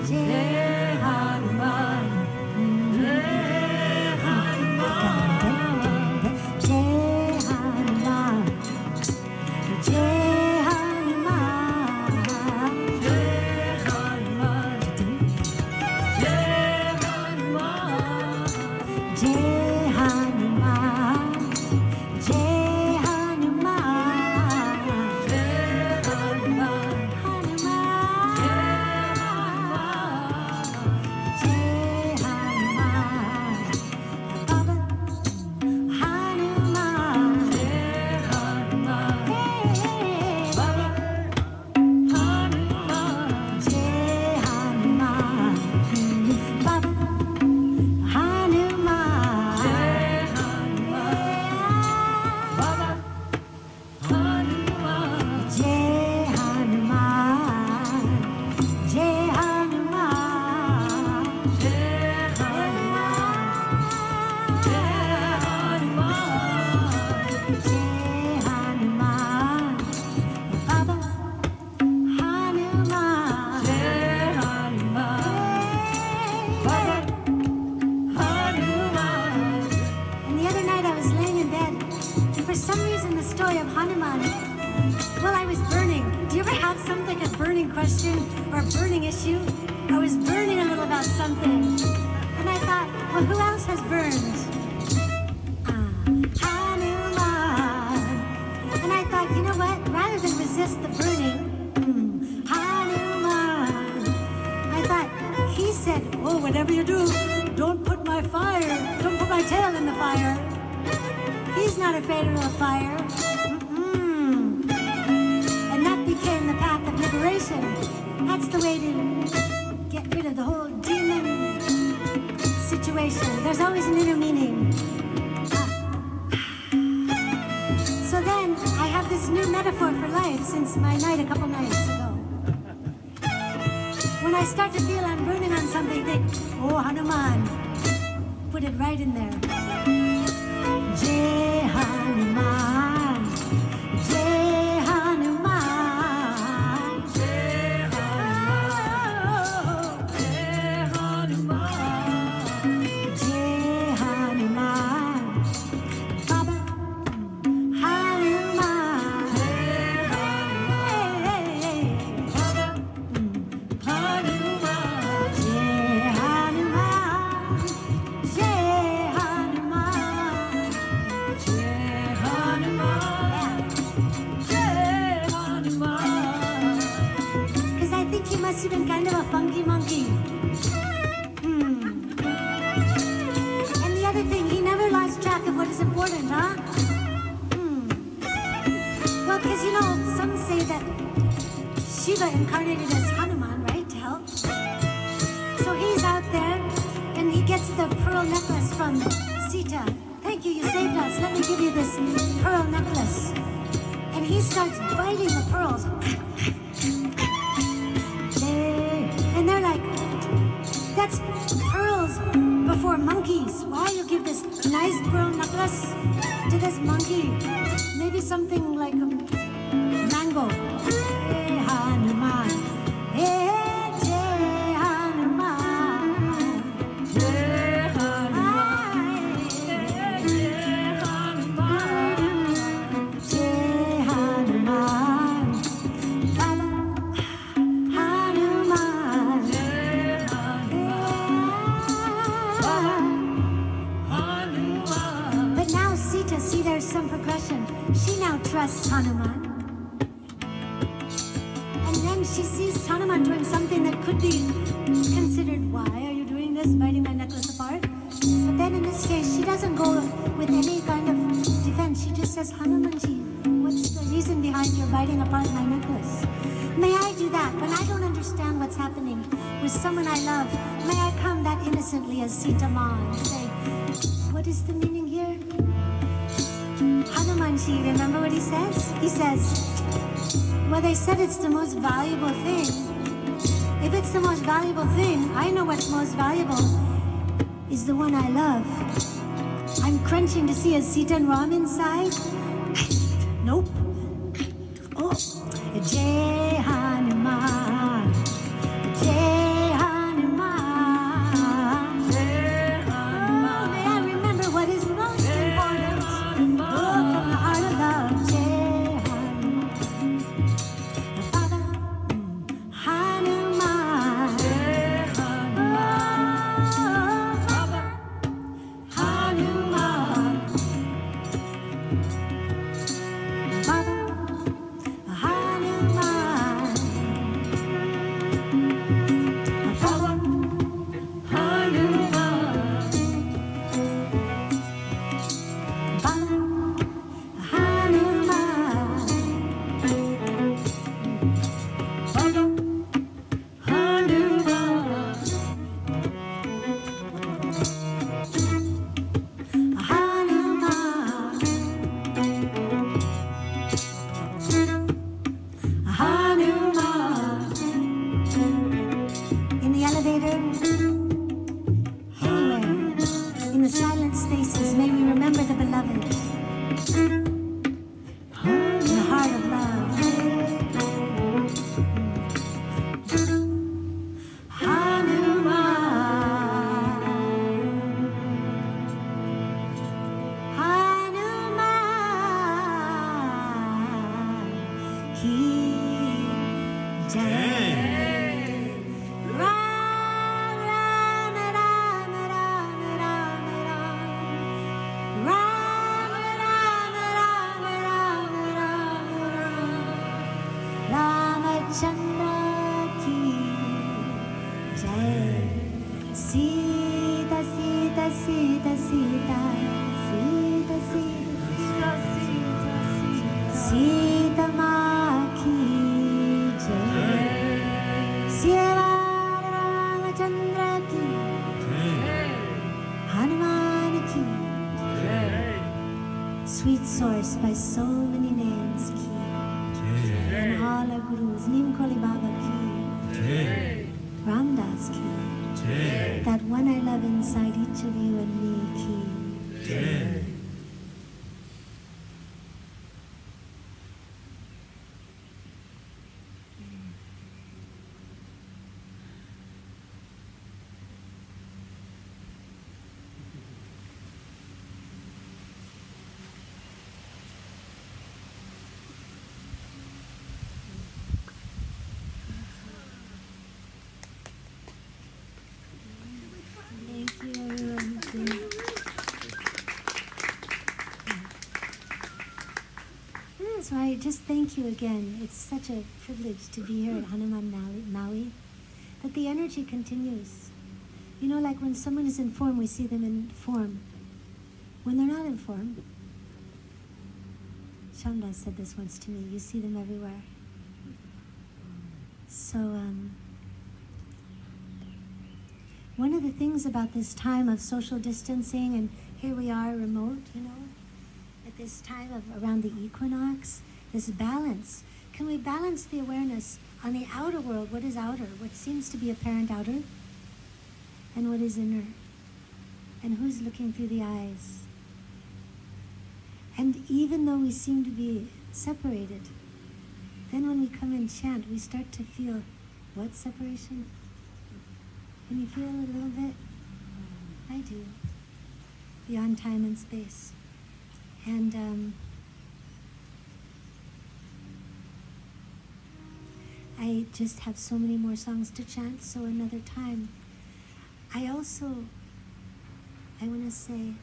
Jai Hanuman. Jai Hanuman. Jai Hanuman. Jai Hanuman. Jai Hanuman. Jai Hanuman. Jai Hanuman. Jai Hanuman. Jai Hanuman. Hanuman. Well, I was burning. Do you ever have something, like a burning question or a burning issue? I was burning a little about something. And I thought, well, who else has burned? Hanuman. And I thought, you know what? Rather than resist the burning, Hanuman. I thought, he said, oh, whatever you do, don't put my tail in the fire. He's not afraid of the fire. And that became the path of liberation. That's the way to get rid of the whole demon situation. There's always an inner meaning. So then, I have this new metaphor for life since my night a couple nights ago. When I start to feel I'm burning on something, think, oh, Hanuman. Put it right in there. Jai Hanuman. Jai Hanuman. Jai Hanuman. Jai Hanuman. Jai Hanuman. Baba Hanuman. Jai Hanuman. Baba Hanuman. Jai Hanuman. Jai Hanuman. Jai Hanuman. Jai Hanuman. Because I think he must have been kind of a funky monkey. And the other thing, he never lost track of what is important, huh? Well, because you know, some say that Shiva incarnated as Hanuman, right, to help. So he's out there, and he gets the pearl necklace from Sita. Thank you, you saved us. Let me give you this pearl necklace. And he starts biting the pearls. And they're like, that's pearls before monkeys. Why you give this nice pearl necklace to this monkey? Maybe something like a mango. Hey, Hanuman. Hey, Jai Hanuman. Jai Hanuman. Jai Hanuman. Jai Hanuman. Baba Hanuman. Jai Hanuman. But now Sita, see, there's some progression. She now trusts Hanuman. And then she sees Hanuman doing something that could be considered, why are you doing this, biting my necklace apart? But then in this case, she doesn't go with any kind of defense. She just says, Hanumanji, what's the reason behind your biting apart my necklace? May I do that when I don't understand what's happening with someone I love? May I come that innocently as Sita Ma and say, what is the meaning here? Hanumanji, remember what he says? He says, well, they said it's the most valuable thing. If it's the most valuable thing, I know what's most valuable is the one I love. I'm crunching to see a Sita and Ram inside. Nope. Oh, Jai Hanuman. Jai Hanuman. Sita, Sita, Sita, Sita, Sita, Sita, Sita Ma ki jai. Sita Ramachandra ki, Hanuman ki, sweet source by so many names ki, and all our gurus, Neem Koli Baba ki, Ramdas ki, that one I love inside each of you and me ki. Thank you, everyone. So I just thank you again. It's such a privilege to be here at Hanuman Maui, that the energy continues. You know, like when someone is in form, we see them in form. When they're not in form, Shamdas said this once to me, you see them everywhere. So, one of the things about this time of social distancing, and here we are remote, you know, at this time of around the equinox, this balance. Can we balance the awareness on the outer world? What is outer? What seems to be apparent outer? And what is inner? And who's looking through the eyes? And even though we seem to be separated, then when we come and chant, we start to feel what separation? Can you feel a little bit? I do. Beyond time and space. And I just have so many more songs to chant, so another time. I want to say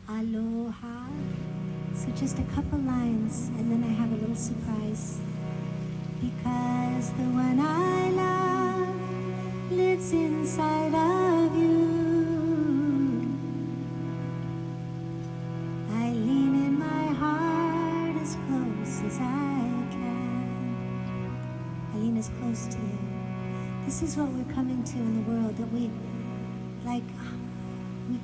aloha. So just a couple lines, and then I have a little surprise. Because the one I love lives inside of you. I lean in my heart as close as I can. I lean as close to you. This is what we're coming to in the world, that we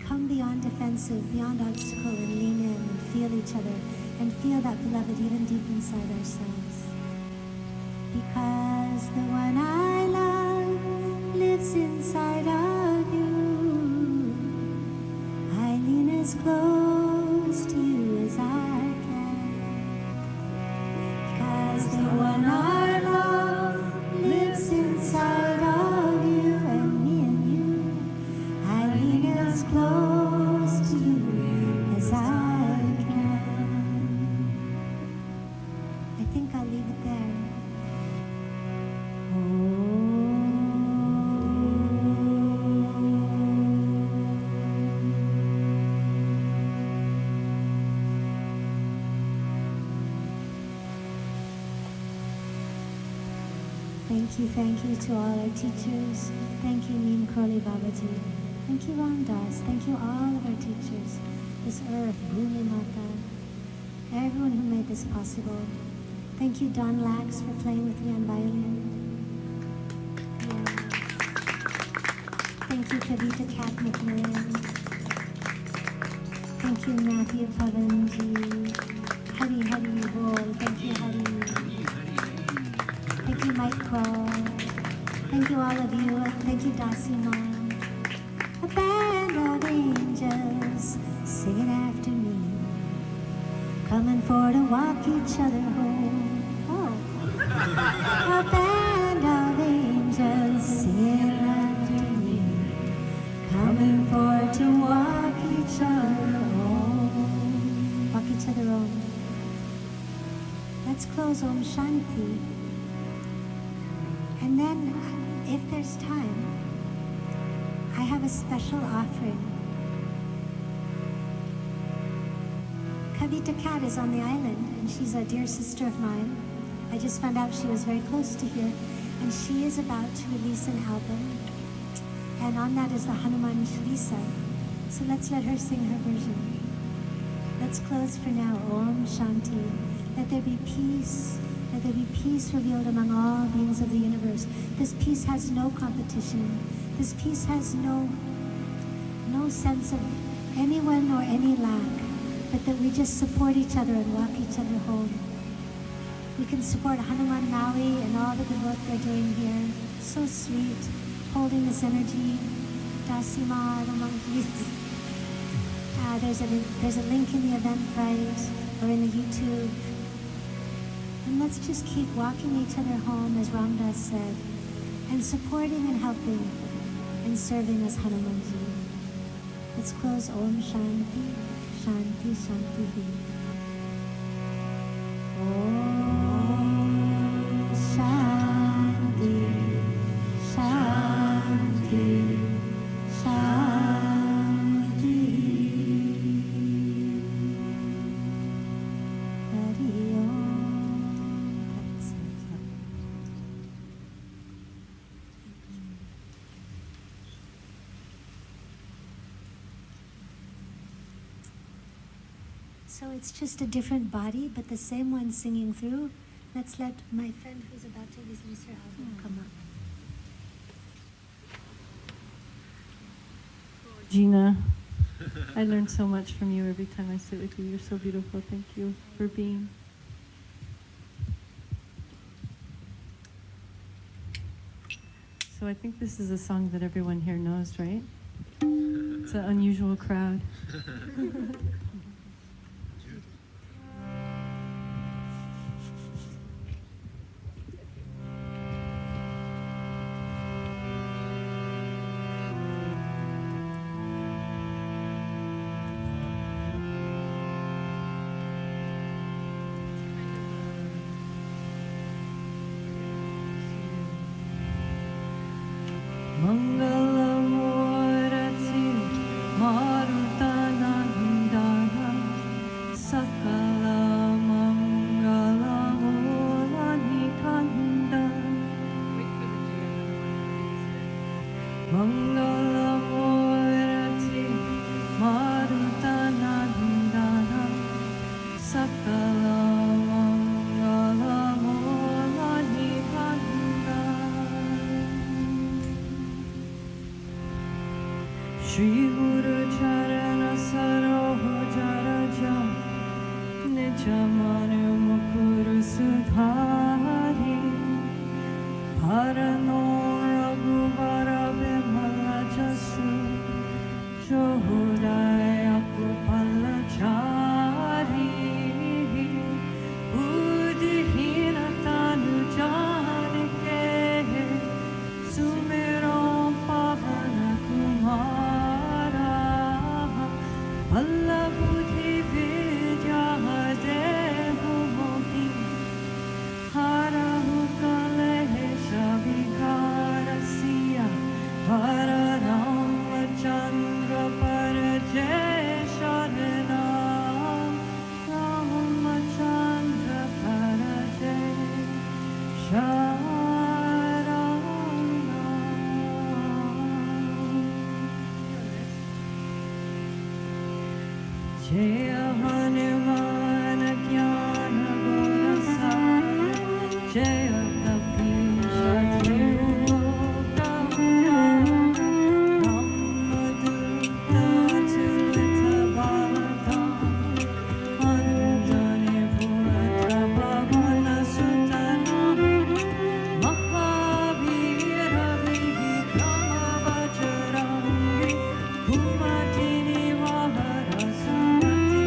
come beyond defensive, beyond obstacle, and lean in and feel each other and feel that beloved even deep inside ourselves. Because the one I love lives inside of you. I lean as close to you as I can. Because the one I love lives inside of you, and me and you. I lean as close to you as I can. I think I'll leave it there. Thank you to all our teachers. Thank you, Neem Karoli Babaji. Thank you, Ram Das. Thank you, all of our teachers. This earth, Bhumi Mata, everyone who made this possible. Thank you, Don Lax, for playing with me on violin. Thank you, Kavita Kat McMillan. Thank you, Matthew Pavanji. Hari Hari Bol. Thank you, Hari. Thank you, Mike Crow. Thank you, all of you. Thank you, Dasi Mom. A band of angels singing after me, coming for to walk each other home. Oh. A band of angels singing after me, coming for to walk each other home. Walk each other home. Let's close Om Shanti. And then, if there's time, I have a special offering. Kavita Kat is on the island, and she's a dear sister of mine. I just found out she was very close to here, and she is about to release an album. And on that is the Hanuman Chalisa. So let's let her sing her version. Let's close for now. Om Shanti. Let there be peace. Let there be peace revealed among all beings of the universe. This peace has no competition. This peace has no sense of anyone or any lack, but that we just support each other and walk each other home. We can support Hanuman Maui and all the good work they're doing here. So sweet, holding this energy. Dasima, the monkeys. There's a link in the Eventbrite or in the YouTube. And let's just keep walking each other home, as Ramdas said, and supporting and helping and serving as Hanumanji. Let's close Om Shanti, Shanti, Shanti. Om Shanti, Shanti, Shanti. Hari Om Tat Sat. So it's just a different body, but the same one singing through. Let's let my friend who's about to release her album come up. Gina, I learn so much from you every time I sit with you. You're so beautiful. Thank you for being. So I think this is a song that everyone here knows, right? It's an unusual crowd. Mangalamurati Marutanandana Sakala Mangalamulanikanda Mangalamurati Marutanandana Sakala Shri Guru Charana Saroja Raja Nijamanu Mukuru Sudhari Parano Raghubara Bimala Jasu Shohudaya Kupalachari Buddhihina Tanu Janike Sumiro Pavana Kumara Allah Buddhi Vidya Devu Mohi Hara Hukalesha Vikarasiya Hara Ramachandra Parajay Sharana Ramachandra Parajay Sharana Jaya Hanuman Jnana Gunasara Jaya Kapisha Ramadutta Tulita Balata Anjani Purata Bhavana Sutana Mahavira Vikrama Vajrangi Kumatini Vahara Samati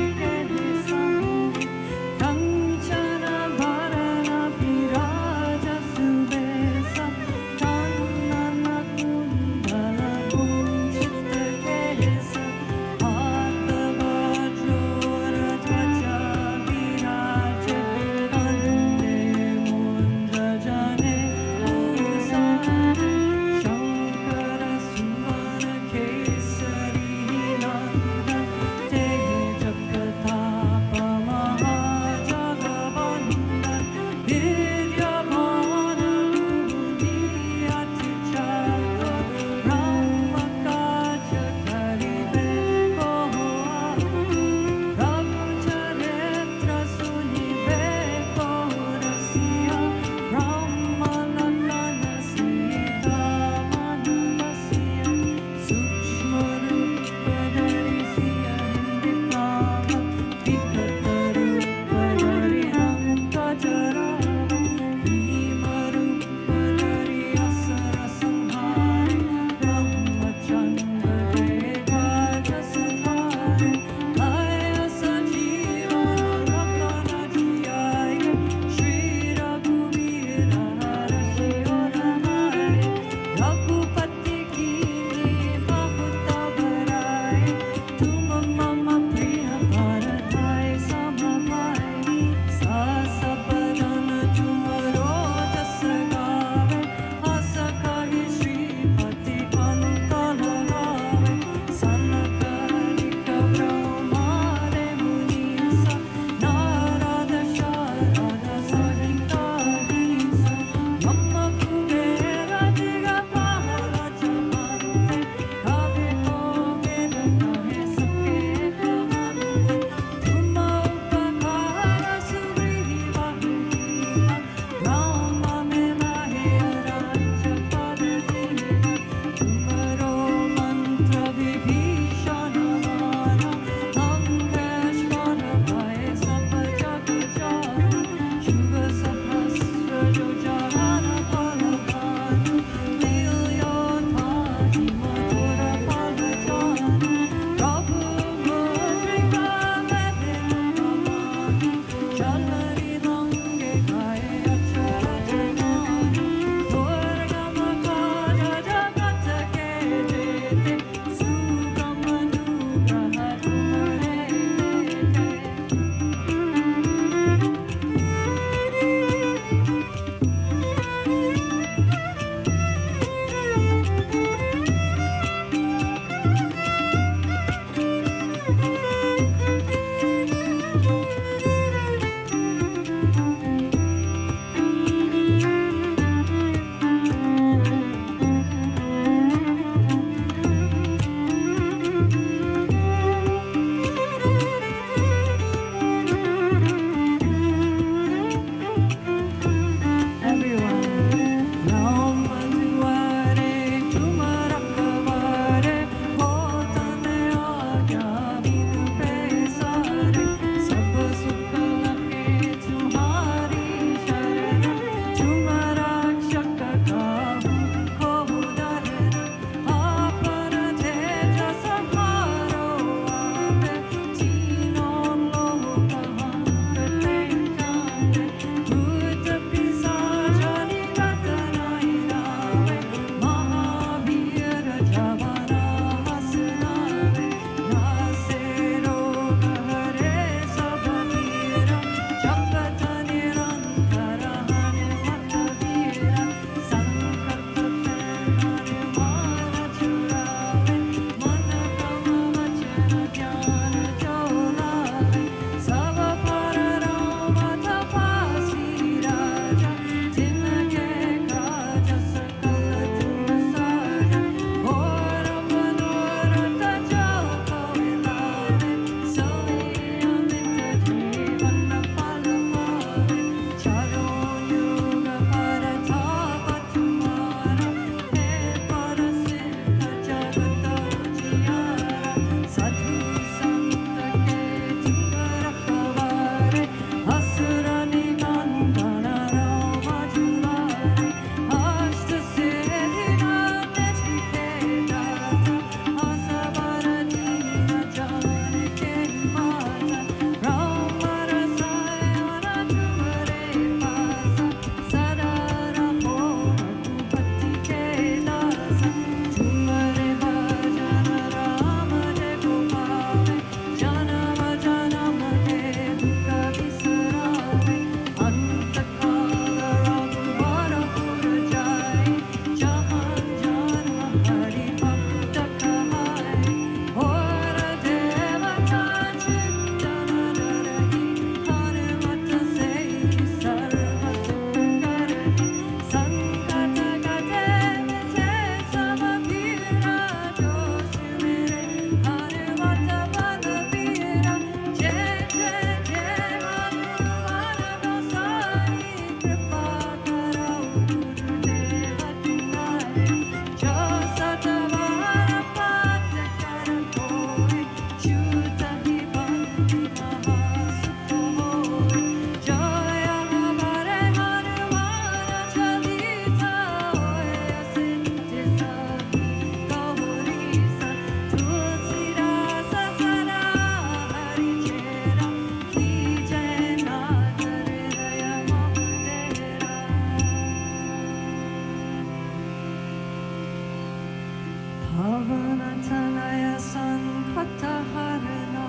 Bhavanatanaya Sankataharana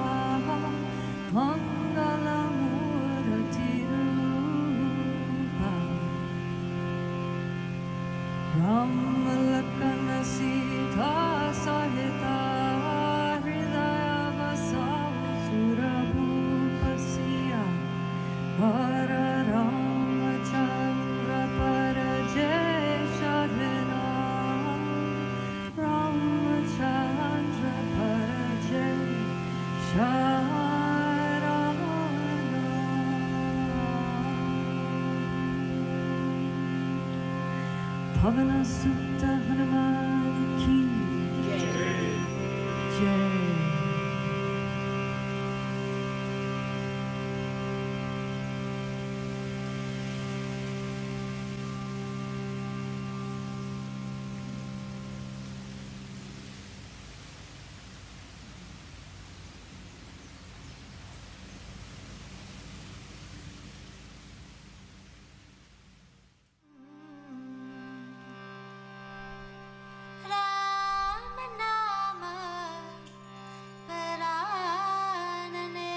Mangalamuratirupa Ramalakana Sita Sahita Hridaya Vasavasura Hara Ramachandra Parajesharana Ramachandra Parajesharana Pavana Sutta Hanuman Ki Jai. Ramanama Paranane